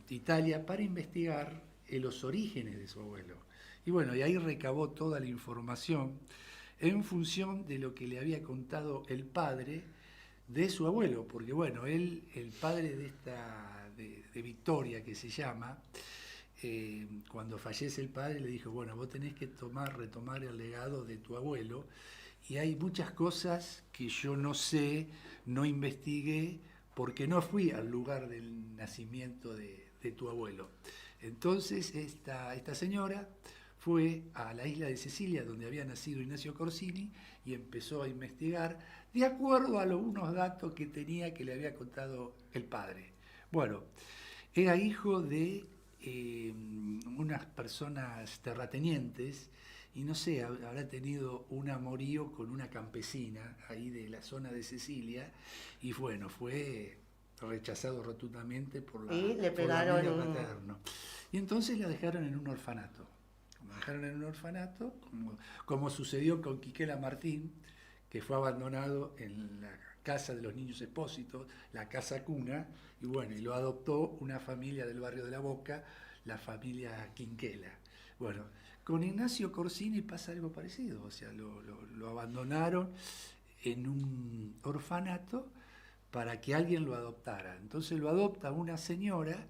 Italia, para investigar los orígenes de su abuelo. Y bueno, y ahí recabó toda la información en función de lo que le había contado el padre de su abuelo, porque bueno, él, el padre de Victoria, que se llama, cuando fallece el padre le dijo, bueno, vos tenés que retomar el legado de tu abuelo, y hay muchas cosas que yo no sé, no investigué, porque no fui al lugar del nacimiento de tu abuelo. Entonces esta señora fue a la isla de Sicilia, donde había nacido Ignacio Corsini, y empezó a investigar de acuerdo a unos datos que tenía, que le había contado el padre. Bueno, era hijo de unas personas terratenientes, y no sé, habrá tenido un amorío con una campesina ahí de la zona de Sicilia, y bueno, fue rechazado rotundamente por la familia paterna. Y entonces la dejaron en un orfanato. Como sucedió con Quiquela Martín, que fue abandonado en la casa de los niños expósitos, la casa cuna, y bueno, y lo adoptó una familia del barrio de La Boca, la familia Quinquela. Bueno, con Ignacio Corsini pasa algo parecido, o sea, lo abandonaron en un orfanato para que alguien lo adoptara. Entonces lo adopta una señora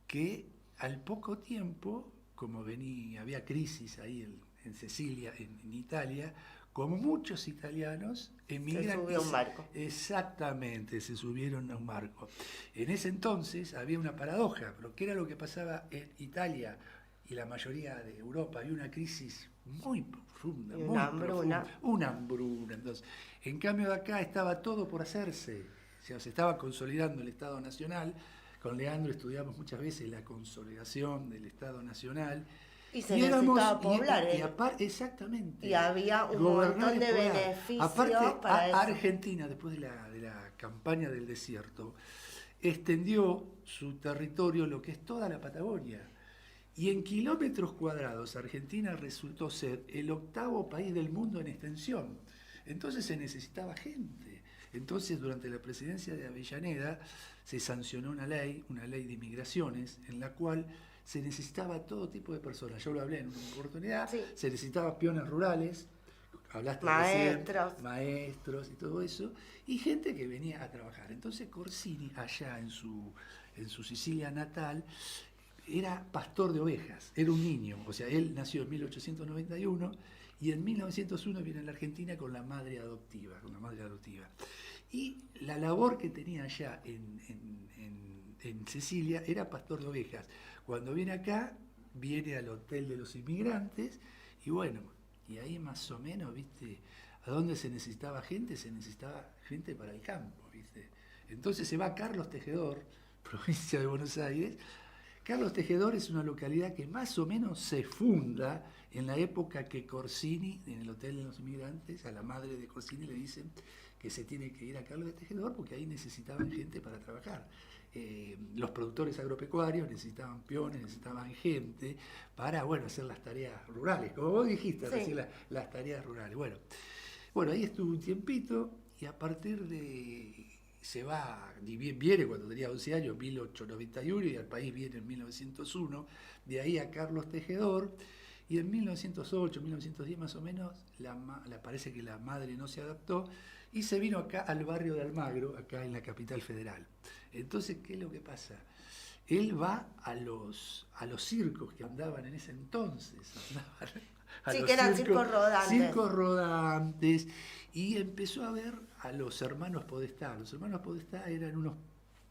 que al poco tiempo, como había crisis ahí en Sicilia, en Italia, como muchos italianos, emigran. Se subió a un barco. Exactamente, se subieron a un barco. En ese entonces había una paradoja, pero ¿qué era lo que pasaba en Italia y la mayoría de Europa? Había una crisis muy profunda, una hambruna. Entonces, en cambio de acá estaba todo por hacerse, o sea, se estaba consolidando el Estado Nacional. Con Leandro estudiamos muchas veces la consolidación del Estado Nacional. Y se necesitaba poblar. Exactamente. Y había un montón de beneficios. Aparte, para eso. Argentina, después de la campaña del desierto, extendió su territorio, lo que es toda la Patagonia. Y en kilómetros cuadrados, Argentina resultó ser el 8º país del mundo en extensión. Entonces se necesitaba gente. Entonces, durante la presidencia de Avellaneda, se sancionó una ley de inmigraciones, en la cual se necesitaba todo tipo de personas. Yo lo hablé en una oportunidad, sí. Se necesitaba peones rurales, hablaste maestros. Maestros y todo eso, y gente que venía a trabajar. Entonces Corsini, allá en su Sicilia natal, era pastor de ovejas, era un niño, o sea, él nació en 1891 y en 1901 viene a la Argentina con la madre adoptiva. Y la labor que tenía allá en Sicilia era pastor de ovejas. Cuando viene acá, viene al Hotel de los Inmigrantes, y bueno, y ahí más o menos, ¿viste? ¿A dónde se necesitaba gente? Se necesitaba gente para el campo, ¿viste? Entonces se va a Carlos Tejedor, provincia de Buenos Aires. Carlos Tejedor es una localidad que más o menos se funda en la época que Corsini, en el Hotel de los Inmigrantes, a la madre de Corsini le dicen que se tiene que ir a Carlos de Tejedor porque ahí necesitaban gente para trabajar. Los productores agropecuarios necesitaban peones, necesitaban gente para, bueno, hacer las tareas rurales, como vos dijiste, sí. Hacer las tareas rurales. Bueno, ahí estuvo un tiempito y a partir de... se va, viene cuando tenía 11 años, 1891, y al país viene en 1901, de ahí a Carlos Tejedor, y en 1908, 1910 más o menos, parece que la madre no se adaptó, y se vino acá al barrio de Almagro, acá en la capital federal. Entonces, ¿qué es lo que pasa? Él va a los circos que andaban en ese entonces, sí, que eran circos rodantes. Circos rodantes, y empezó a ver a los hermanos Podestá. Los hermanos Podestá eran unos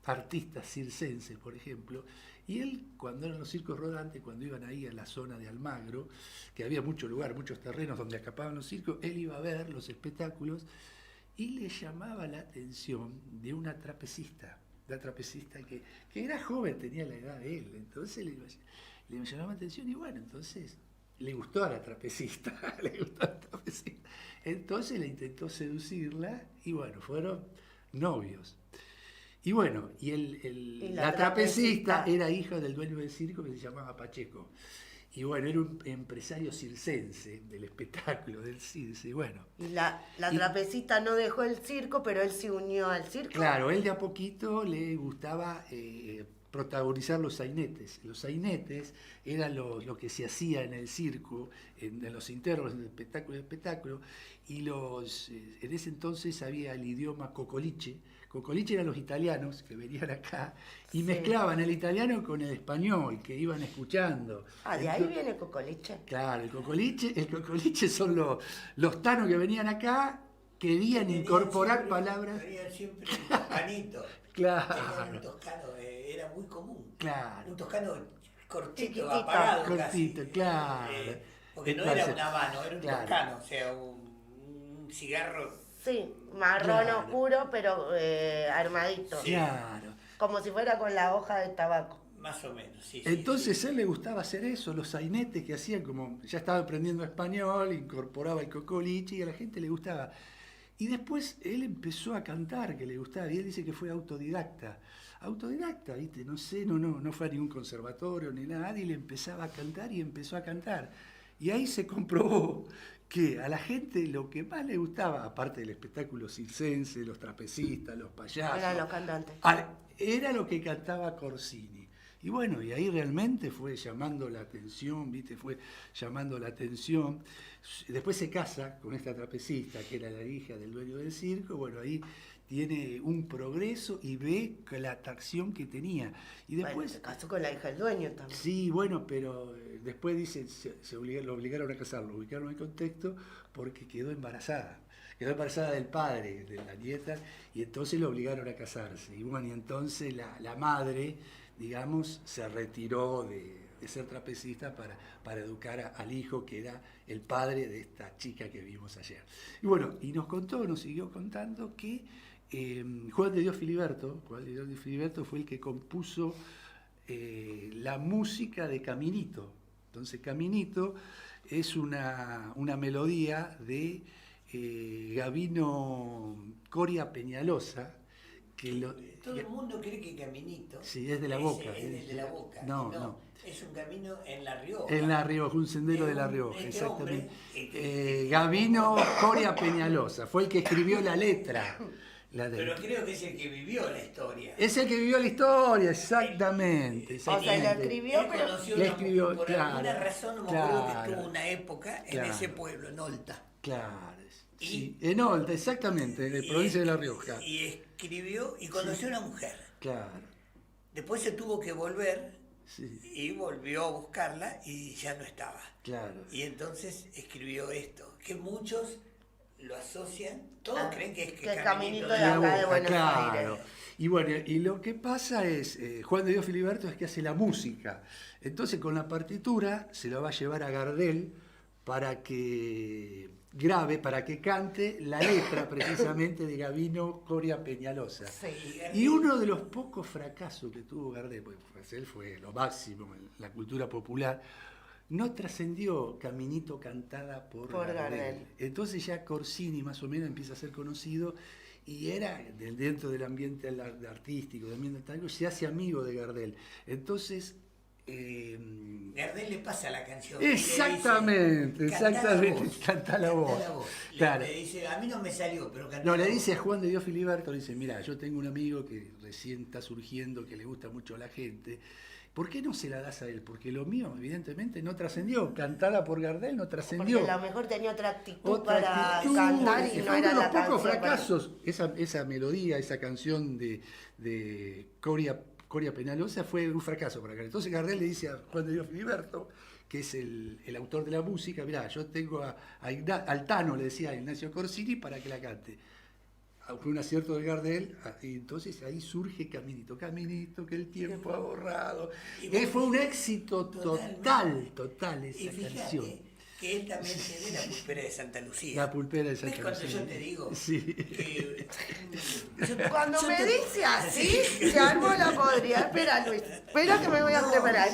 artistas circenses, por ejemplo, y él, cuando eran los circos rodantes, cuando iban ahí a la zona de Almagro, que había mucho lugar, muchos terrenos donde acapaban los circos, él iba a ver los espectáculos y le llamaba la atención de una trapecista que era joven, tenía la edad de él, entonces le llamaba la atención, y bueno, entonces le gustó a la trapecista, le gustó a la trapecista. Entonces le intentó seducirla y bueno, fueron novios. Y bueno, la trapecista era hija del dueño del circo que se llamaba Pacheco. Y bueno, era un empresario circense del espectáculo, del circe, y bueno. Y la trapecista no dejó el circo, pero él se unió al circo. Claro, él de a poquito le gustaba protagonizar los sainetes. Los sainetes eran lo que se hacía en el circo, en los internos del espectáculo, y en ese entonces había el idioma cocoliche. Cocoliche eran los italianos que venían acá y mezclaban el italiano con el español, que iban escuchando. Ah, de ahí viene cocoliche. Claro, el cocoliche son los tanos que venían acá, querían incorporar palabras. Tenían siempre un toscanito. Claro. Tenían un toscano, era muy común. Claro. Un toscano cortito, Chiquitito. apagado Cortito, casi. claro. Porque Entonces, no era una mano, era un claro. toscano, o sea, un cigarro. Sí, marrón Claro. oscuro, pero armadito. Sí. Claro. Como si fuera con la hoja de tabaco. Más o menos, sí. Entonces sí. a él le gustaba hacer eso, los sainetes que hacían como, ya estaba aprendiendo español, incorporaba el cocoliche y a la gente le gustaba. Y después él empezó a cantar, que le gustaba, y él dice que fue autodidacta. Autodidacta, ¿viste? No sé, no fue a ningún conservatorio ni nada, y le empezaba a cantar y empezó a cantar. Y ahí se comprobó que a la gente lo que más le gustaba, aparte del espectáculo circense, los trapecistas, los payasos, Eran los cantantes. era lo que cantaba Corsini. Y bueno, y ahí realmente fue llamando la atención, ¿viste? Fue llamando la atención. Después se casa con esta trapecista, que era la hija del dueño del circo. Bueno, ahí tiene un progreso y ve la atracción que tenía. Y después, Bueno, se casó con la hija del dueño también. sí, bueno, pero después dice, lo obligaron a casarlo, lo ubicaron en el contexto porque quedó embarazada. Quedó embarazada del padre, de la nieta, y entonces lo obligaron a casarse. Y bueno, y entonces la madre, digamos, se retiró de ser trapecista para educar al hijo, que era el padre de esta chica que vimos ayer. Y bueno, y nos siguió contando que Juan de Dios Filiberto fue el que compuso la música de Caminito. Entonces Caminito es una melodía de Gabino Coria Peñalosa. Todo el mundo cree que Caminito sí, es de la Boca. Es de la Boca. No. Es un camino en La Rioja. En La Rioja, un sendero de La Rioja, este exactamente. hombre, Gabino Coria Peñalosa, fue el que escribió la letra. Pero creo que es el que vivió la historia. Es el que vivió la historia, exactamente. O sea, la escribió, Él pero... conoció la escribió, por claro, alguna razón, no me acuerdo que estuvo una época en ese pueblo, en Olta. Claro, sí, en Olta, exactamente, en la provincia de La Rioja. Y escribió y conoció a una mujer. Claro. Después se tuvo que volver Sí. y volvió a buscarla y ya no estaba. Claro. Y entonces escribió esto, que muchos lo asocian, todos creen que es que Caminito de de la acá Boca. de Buenos claro. Aires. Y bueno, y lo que pasa es, Juan de Dios Filiberto es que hace la música. Entonces con la partitura se lo va a llevar a Gardel para que grabe, para que cante la letra precisamente de Gabino Coria Peñalosa. Sí. Y uno de los pocos fracasos que tuvo Gardel, porque él fue lo máximo en la cultura popular, no trascendió Caminito cantada por Gardel. Entonces ya Corsini más o menos empieza a ser conocido y era dentro del ambiente artístico, del ambiente tango, se hace amigo de Gardel. Entonces... Gardel le pasa la canción. Exactamente, canta la voz. Claro. Le dice, a mí no me salió, pero canta No, la le voz. dice a Juan de Dios Filiberto, le dice, mira, yo tengo un amigo que recién está surgiendo, que le gusta mucho a la gente. ¿Por qué no se la das a él? Porque lo mío, evidentemente, no trascendió. Cantada por Gardel no trascendió. Porque a lo mejor tenía otra actitud para cantar y no fue uno era de los la pocos canción para- fracasos. Esa melodía, esa canción de Coria Peñalosa fue un fracaso para Gardel. Entonces Gardel le dice a Juan de Dios Filiberto, que es el autor de la música, mirá, yo tengo al Tano, le decía a Ignacio Corsini, para que la cante. Fue un acierto de Gardel, y entonces ahí surge Caminito, que el tiempo ha borrado. Y Fue un éxito total esa Y fíjate canción. que él también tiene la pulpera de Santa Lucía. La pulpera de Santa ¿Ves cuando Lucía? yo te digo? Sí. Que, Cuando me dice así, se armó la podrida. Espera, Luis. Espera que me voy a preparar.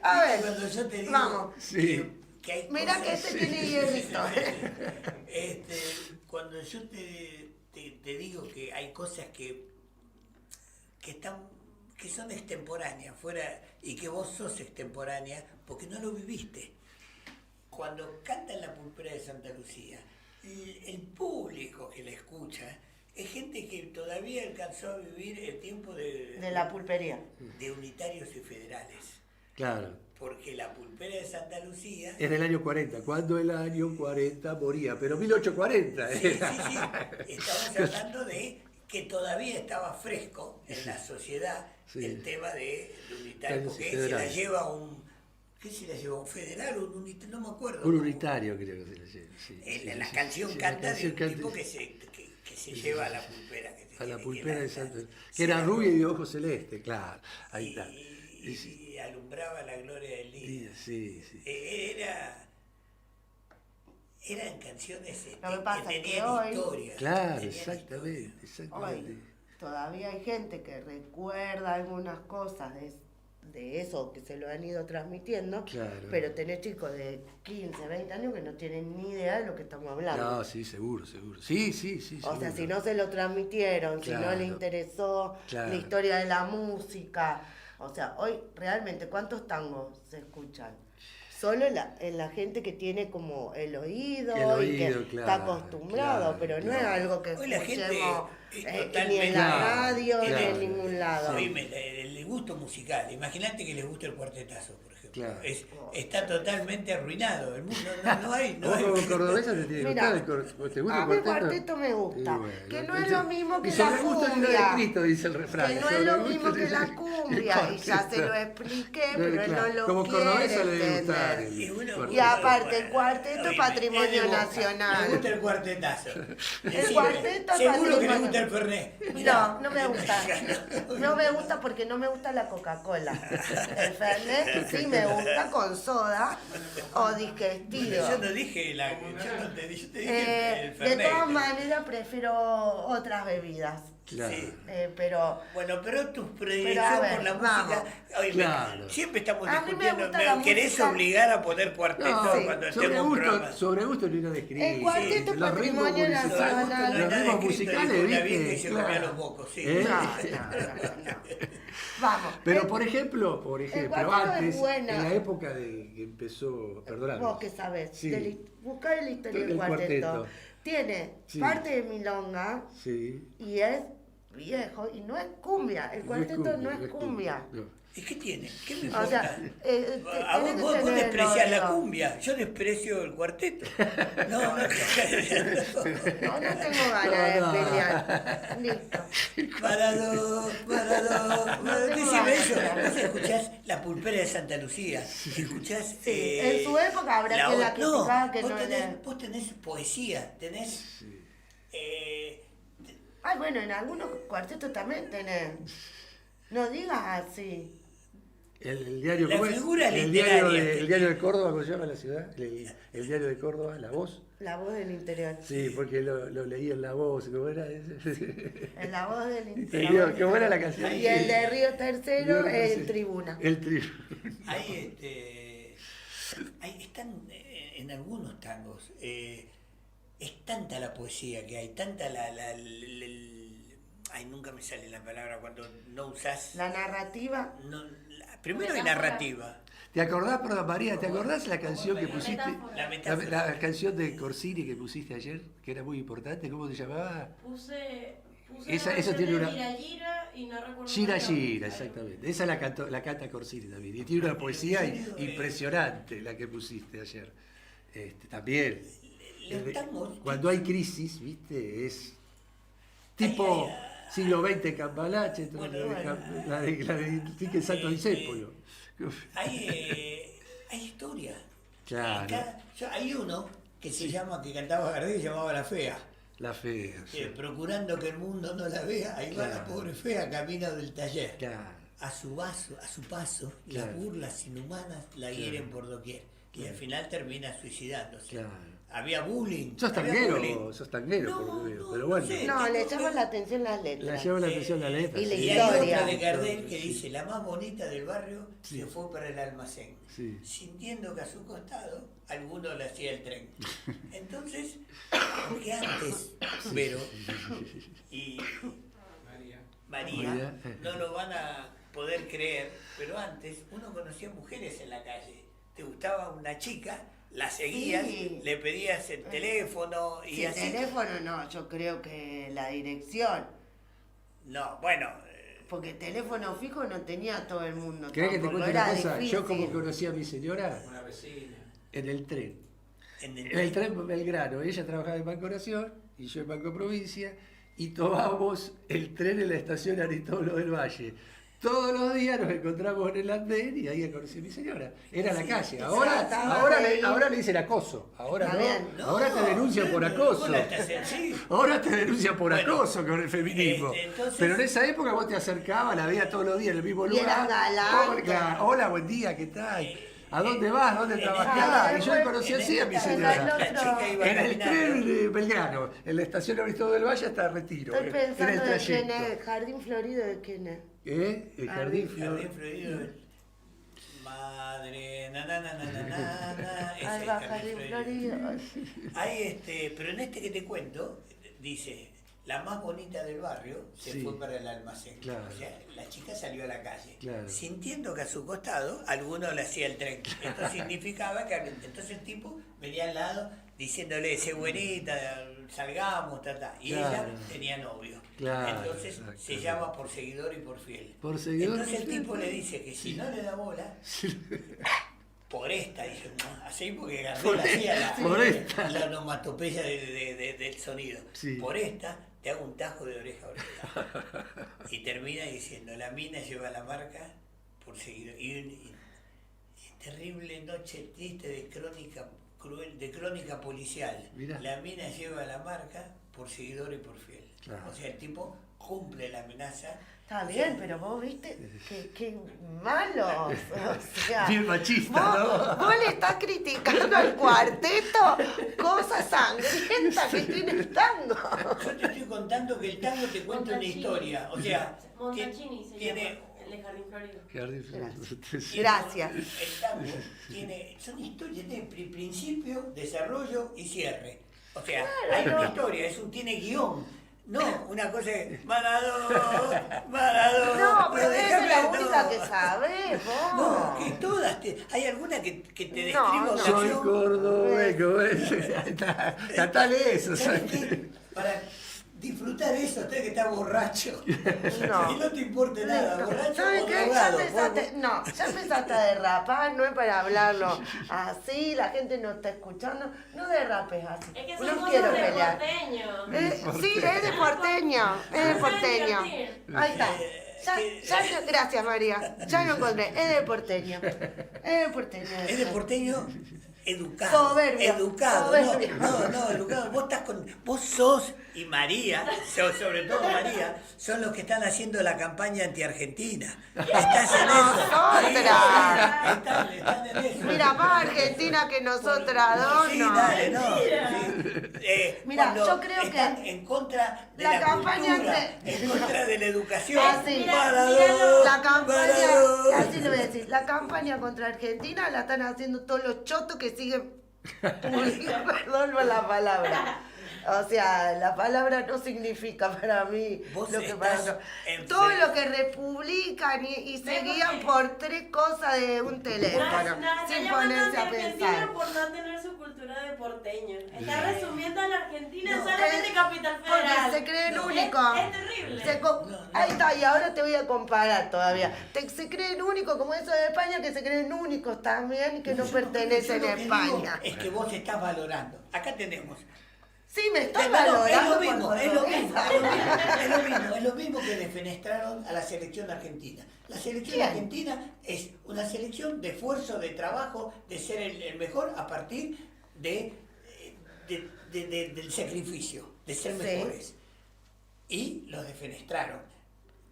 A ver, cuando yo te digo vamos. Sí. que hay Mira que cosas- este tiene hielito. Cuando yo te digo que hay cosas que son extemporáneas fuera y que vos sos extemporánea porque no lo viviste. Cuando cantan la pulpera de Santa Lucía, el público que la escucha es gente que todavía alcanzó a vivir el tiempo De la pulpería. de unitarios y federales. Claro. Porque la pulpera de Santa Lucía... Es del año 40, cuando el año 40 moría, pero 1840. Sí, sí, sí. Estamos hablando de que todavía estaba fresco en la sociedad Sí. el tema de unitario, Unitarios y porque se la federales. lleva ¿qué se la lleva? ¿Un federal o un unitario? No me acuerdo. Un unitario creo que se le lleva. Sí, En sí, la sí, canción sí, canta la canción de un canta- tipo que se lleva a la pulpera. a la que pulpera de la- Santa sí, que era la- rubia y de ojos celeste, claro. Ahí y, está. y alumbraba la gloria del día. Sí, sí. Eran canciones Lo que pasa que es que tenían hoy- historia. Claro, tenían exactamente, exactamente. Hoy todavía hay gente que recuerda algunas cosas de eso que se lo han ido transmitiendo, Claro. pero tenés chicos de 15, 20 años que no tienen ni idea de lo que estamos hablando. No, sí, seguro, seguro. Sí, sí, sí. O sea, seguro. si no se lo transmitieron, si no Claro. le interesó Claro. la historia de la música. O sea, hoy realmente, ¿cuántos tangos se escuchan? Solo en la gente que tiene como el oído, El y que oído, está claro, acostumbrado, claro, pero no claro. es algo que Hoy la gente escuchemos es ni en totalmente- la Claro, radio ni claro. en ningún lado. Oíme, el gusto musical, imagínate que les gusta el cuartetazo, por ejemplo. Claro. Está totalmente arruinado. El mundo no hay. No Vos hay- como cordobesa te tiene que Mira, gustar ¿te gusta A el mí cuarteto? el cuarteto me gusta, Y bueno, que no es entonces- lo mismo que y la sobre gusto ni lo de cumbia. Cristo, dice el refrán. Que no es sobre lo gusto mismo que ni la el cumbia, y ya se cuarteto. lo expliqué, No, pero él claro, no lo como quiere cordobesa le debe gustar entender. el Y bueno, cuarteto. Y aparte, el cuarteto es Oíme, patrimonio es de Boca. nacional. Le gusta el cuartetazo. Decime, cuarteto es seguro que le patrimonio. gusta el Fernet. No, no me gusta. No me gusta porque no me gusta la Coca-Cola. El Fernet sí me gusta con soda o digestivo. Yo no dije yo te dije el De Fernet. todas maneras prefiero otras bebidas. Claro. Sí. Pero Bueno, pero tu Pero, predilección a ver, por la vamos. música. Oye, Claro. siempre estamos A mí me discutiendo. gusta la ¿Querés música. obligar a poner cuarteto No, cuando sobre estemos en un programa? gusto, sobre gusto ni lo describí. El cuarteto es Los ritmos patrimonio musicales- nacional. Los ritmos musicales, Una vieja que ¿viste? se Claro. comía los mocos, sí. ¿Eh? no. Vamos. Pero por ejemplo, cuarteto antes, es buena. en la época de que empezó, perdóname. Vos que sabés, Sí. buscar la historia del El cuarteto. cuarteto. Tiene Sí. parte de milonga Sí. y es viejo y no es cumbia. El cuarteto no es cumbia. No. ¿Y qué tiene? ¿Qué me O importa? sea, A vos, tenés que vos tener el despreciás la oído. cumbia, yo desprecio el cuarteto. No, no, No tengo ganas No, no. de pelear. Listo. para dos. No tengo Decime eso. ganas. Vos escuchás la pulpera de Santa Lucía. Escuchás. Sí, en su época habrá quien la criticaba que vos no vos tenés poesía, tenés. Ay, bueno, en algunos cuartetos también tenés. No digas así. El diario, La ¿cómo es? figura el literaria. el diario de Córdoba, ¿cómo se llama la ciudad? El diario de Córdoba, La Voz. La voz del interior. Sí, porque lo leí en La Voz, ¿cómo era ese? En la voz del Te interior. digo, ¿cómo era la canción? Y el de Río Tercero, Río el Tercero. Tribuna. El Tribuna. Están en algunos tangos. Es tanta la poesía que hay, tanta ay, nunca me sale la palabra cuando no usás. La narrativa. Primero hay narrativa. ¿Te acordás, perdón, María, ¿te acordás la canción que pusiste? Metáfora. La metáfora. La canción de Corsini que pusiste ayer, que era muy importante, ¿cómo se llamaba? Puse Eso tiene una- Gira Gira y no recuerdo. Gira más la Gira, música. exactamente. Esa la canta Corsini también. Y tiene una poesía impresionante la que pusiste ayer. También. Los tangos. Cuando hay crisis, ¿viste? Es tipo siglo XX Cambalache, Bueno, la de Enrique Santo Discépolo. Hay historia. Claro. Hay uno que se llama, que cantaba Gardel, y se llamaba La Fea. La fe. Procurando que el mundo no la vea, ahí va la Claro. pobre fea camino del taller. Claro. A su paso, las Claro. burlas inhumanas la hieren por doquier. y al final termina suicidándose. Claro. Había bullying. Sos había bullying. tanguero, por lo que veo. Pero bueno, sé. No, le llaman la atención las le letras. llama la atención la letra. y la sí. Y hay historia. otra de Gardel que dice, la más bonita del barrio se fue para el almacén, Sí. sintiendo que a su costado alguno le hacía el tren. Entonces, porque antes, Vero y María no lo van a poder creer, pero antes uno conocía mujeres en la calle. Te gustaba una chica, la seguías, Sí. le pedías el teléfono y Sí, el así. teléfono no, yo creo que la dirección. No, bueno, Porque teléfono fijo no tenía todo el mundo. ¿Querés que te tampoco, cuente una era cosa? difícil. Yo como conocí a mi señora Una vecina. en el tren. en En el tren Belgrano. Ella trabajaba en Banco Nación y yo en Banco Provincia. Y tomábamos el tren en la estación Aristóbulo del Valle. Todos los días nos encontramos en el andén y ahí conocí a mi señora. Era la calle. Ahora, ahí. ahora le dicen acoso. Ahora Está no. bien. Ahora te denuncian por acoso. Hola, estás en- sí. Ahora te denuncian por Bueno, acoso con el feminismo. entonces- Pero en esa época vos te acercabas, la veías todos los días en el mismo Y lugar. eras galante. Hola, hola, buen día, ¿qué tal? ¿A dónde vas? ¿Dónde en trabajás? el- Y yo conocí así a mi señora. La chica iba En el caminando. tren de Belgrano, en la estación Aristóbulo del Valle hasta Retiro. Estoy Era el pensando de quién trayecto. es, Jardín Florido de quién es. El jardín Flor. Jardín Florido. Madre, na na na na na na, na. Ese Ahí es va Jardín Jardín Florido. Florido. Hay pero en este que te cuento, dice, la más bonita del barrio se Sí. fue para el almacén. Claro. O sea, la chica salió a la calle, Claro. sintiendo que a su costado alguno le hacía el tren. Esto significaba que entonces el tipo venía al lado diciéndole, sé buenita, salgamos, Y Claro. ella tenía novio. Claro, Entonces exacto. se llama por seguidor y por fiel. Por seguidor y Entonces por el fiel. tipo le dice que si no le da bola, por esta, dice, ¿no? Así porque Por Gardel hacía por esta. la onomatopeya del sonido. Sí. Por esta te hago un tajo de oreja a oreja. Y termina diciendo, la mina lleva la marca por seguidor. Y terrible noche triste de crónica cruel, de crónica policial. Mirá. La mina lleva la marca por seguidor y por fiel. Claro. O sea, el tipo cumple la amenaza. Está bien, pero vos viste que malo. O sea, Bien machista, ¿no? vos le estás criticando al cuarteto cosas sangrientas que tiene el tango. Yo te estoy contando que el tango te cuenta una Montachini. historia. O sea, Montachini se tiene, llama, el de Jardín Florido. Jardín Flor. Sí. Gracias. El tango son historias, tiene principio, desarrollo y cierre. O sea, hay una historia, tiene guión. No, una cosa es Maradó. No, pero déjame, esa es la no. única que sabés, vos. No, que todas, hay alguna que te describo No, no. una Soy acción. cordobés. Catale eso. ¿Sabes qué? Para disfrutar eso, tenés que estar borracho. No. Y no te importe nada, borracho ¿Sabes o qué? Ya drogado. empezaste, no, ya empezaste a derrapar, no es para hablarlo así, la gente no está escuchando, no derrapes así. Es que son No cosas quiero de pelear. porteño. Sí, es de porteño, es de porteño. Ahí está. Gracias María, ya lo encontré, es de porteño. Es de porteño. Es de porteño educado. Soberbio, Educado. soberbio. No, educado. Vos sos, y María, sobre todo María, son los que están haciendo la campaña anti-argentina. Estás en eso. Nosotras. Están en eso. Mira, más Argentina que nosotras dos, Sí, no. dale, no. Sí. Mira, Cuando yo creo están que en contra de la la campaña cultura, en contra de la educación. Ah, sí. Maradó, La campaña, Maradó. así lo voy a decir, la campaña contra Argentina la están haciendo todos los chotos que siguen perdón por la palabra. O sea, la palabra no significa para mí Vos lo que estás para otro. en Todo fe- lo que republican y se guían por 3 cosas de un teléfono, sin ponerse a pensar. Por no tener su cultura de porteño. Está resumiendo a la Argentina No, solamente Capital Federal. Porque se creen No, únicos. Es terrible. Ahí está, y ahora te voy a comparar todavía. Se creen únicos, como eso de España, que se creen únicos también y que no pertenecen Yo a lo que digo España. Es que vos estás valorando. Acá tenemos. Sí, me estás Es valorando. lo mismo, por es lo mismo, portuguesa. es lo mismo que defenestraron a la selección argentina. La selección ¿Quién? argentina es una selección de esfuerzo, de trabajo, de ser el mejor a partir del sacrificio, de ser Sí. mejores. Y los defenestraron.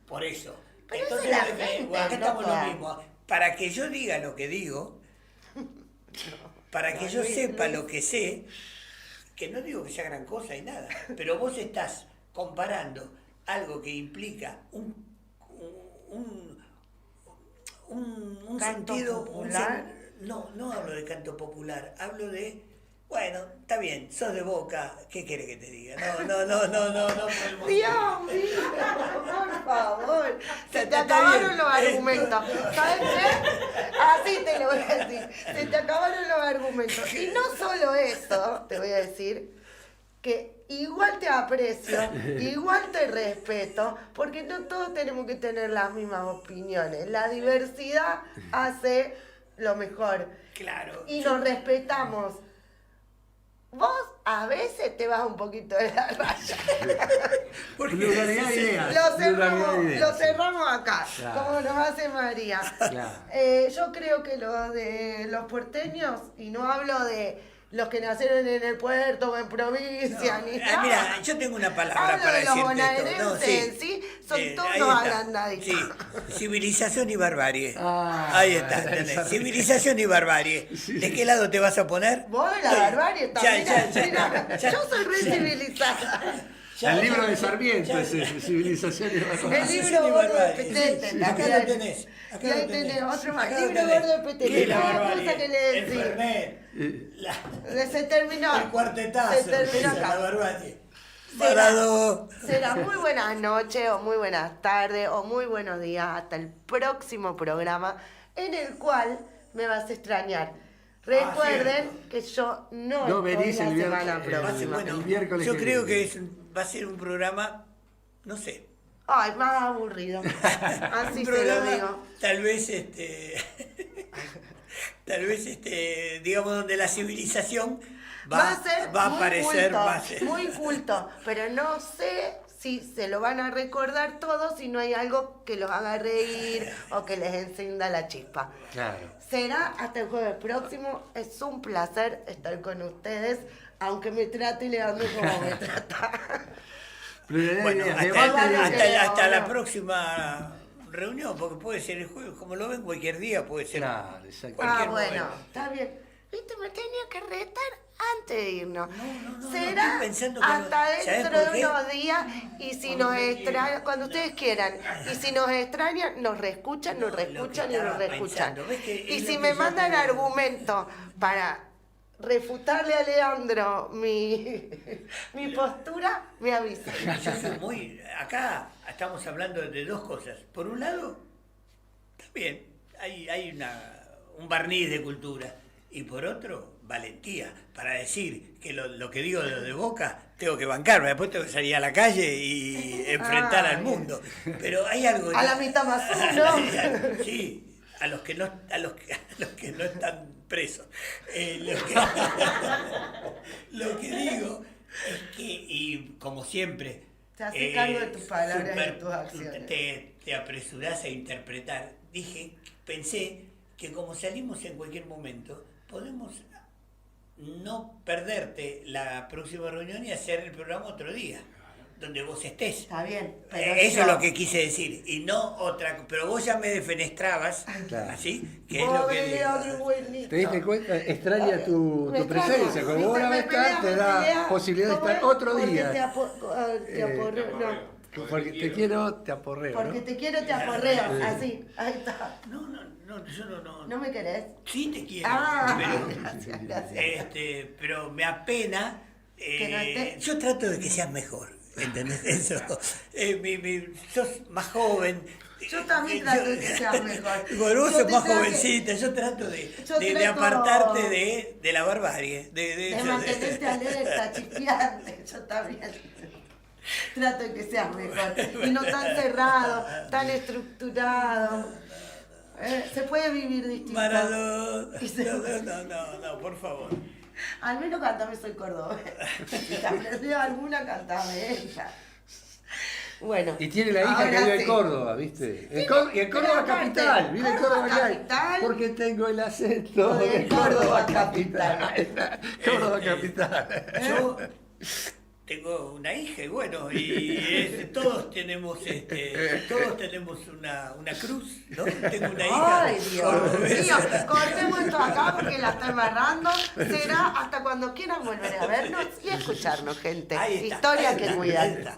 Por eso. Pero Entonces, esa es la bueno, gente, acá estamos loca. lo mismo. Para que yo diga lo que digo, para que yo sepa lo que sé, que no digo que sea gran cosa y nada, pero vos estás comparando algo que implica un Canto sentido popular. no hablo de canto popular, hablo de, bueno, está bien, sos de Boca, ¿qué querés que te diga? No. Dios mío, por favor. Se te Está acabaron bien. los argumentos. ¿Sabes qué? Así te lo voy a decir. Se te acabaron los argumentos. Y no solo eso, te voy a decir, que igual te aprecio, igual te respeto, porque no todos tenemos que tener las mismas opiniones. La diversidad hace lo mejor. Claro. Y nos respetamos. Vos a veces te vas un poquito de la raya. Pluralidad de ideas. Lo cerramos acá, Claro. como nos hace María. Claro. Yo creo que lo de los porteños, y no hablo de los que nacieron en el puerto o en provincia, ni nada. Mira, yo tengo una palabra Hablo para de los decirte esto. bonaerenses, ¿sí? Son todos ahí unos está. agrandaditos. Sí, civilización y barbarie. Ah, ahí está, ¿entendés? esa- Civilización y barbarie. ¿De qué lado te vas a poner? Vos de la barbarie también. Ya. Yo soy re civilizada. El libro de Sarmiento es ese, Civilización y El Barbarie. libro y gordo de barbarie. Petete. Sí, acá también. lo tenés. Acá Y ahí lo tenés. tenés otro más. Acá lo Libro tenés. gordo de ¿Qué Petete. es la Cada barbarie? cosa que le El decís. Fernet. Se terminó. El cuartetazo. Se terminó esa es la acá. barbarie. Será, Parado. será muy buenas noches o muy buenas tardes o muy buenos días hasta el próximo programa en el cual me vas a extrañar. Recuerden que yo no No estoy venís la el viernes, semana el- próxima. Bueno, el miércoles yo que creo viene. que va a ser un programa, no sé. Ay, más aburrido. Así Un se lo programa, digo. tal vez digamos, donde la civilización va a muy aparecer culto, más. muy culto, pero no sé si se lo van a recordar todos si no hay algo que los haga reír o que les encienda la chispa. Claro. Será hasta el jueves próximo. Es un placer estar con ustedes, aunque me trate Leandro como me trata. Pluralidad de Bueno, ideas. hasta, Debate de hasta- ideas. hasta la no. próxima reunión, porque puede ser el jueves, como lo ven cualquier día, puede ser. Claro, exacto. Cualquier Bueno, momento. está bien. Viste, me tenía que retar antes de irnos. no, Será estoy pensando que no. hasta ¿Sabés dentro por de qué? unos días y si nos extrañan, cuando ustedes quieran, y si nos extrañan, nos reescuchan, nos No, lo que reescuchan y nos estaba reescuchan. pensando, ¿ves que Y es si lo me que yo mandan te digo? argumentos para refutarle a Leandro mi postura, me avisan. Yo soy muy. Acá estamos hablando de dos cosas. Por un lado, también hay un barniz de cultura. Y por otro, valentía. Para decir que lo que digo de lo de Boca, tengo que bancarme. Después tengo que salir a la calle y enfrentar al mundo. Pero hay algo. A la mitad más uno. Sí, a los que no están presos. Lo que digo es que, y como siempre, Te haces cargo de tus palabras y de tus acciones. te apresurás a interpretar. Pensé que como salimos en cualquier momento, podemos no perderte la próxima reunión y hacer el programa otro día, donde vos estés. Está bien, pero Eso yo- es lo que quise decir, y no otra. Pero vos ya me defenestrabas, Claro. ¿así? Que es lo Pobre que Leandro, digo. buenito. ¿Te diste cuenta? Extraña tu Me extraña. presencia. Como vos Viste, no vas a me pelea, estar, te me da pelea. posibilidad de ¿Cómo estar es? otro Porque día. te aporreo, no. Porque te quiero, te aporreo. Porque ¿no? te quiero, te aporreo. Así, ahí está. No, yo no. ¿No me querés? Sí te quiero. Ah, pero, gracias, gracias. pero me apena. Que no esté- Yo trato de que seas mejor. ¿Entendés eso? Sos más joven. Yo también trato de que seas mejor. Bueno, vos Yo sos te más traje- jovencita, yo trato de trato- apartarte de la barbarie. De mantenerte alerta, chispeante, yo también. Trato de que seas mejor. Y no tan cerrado, tan estructurado. Se puede vivir distinto. Maradona. Y se- No, por favor. Al menos cantame Soy Cordobés. Si te aprendió alguna, cantame ella. Bueno. Y tiene la hija ahora que vive en sí. Córdoba, ¿viste? Y en pero Córdoba aparte, capital, vive en Córdoba Córdoba capital. capital. Porque tengo el acento De de Córdoba Córdoba capital. Córdoba capital. Yo tengo una hija y bueno, todos tenemos una cruz, ¿no? Tengo una hija. Ay, Dios mío, cortemos esto acá porque la está embarrando. Será hasta cuando quieran volver a vernos y escucharnos, gente. Ahí está, Historia ahí que está, cuidan. ahí está.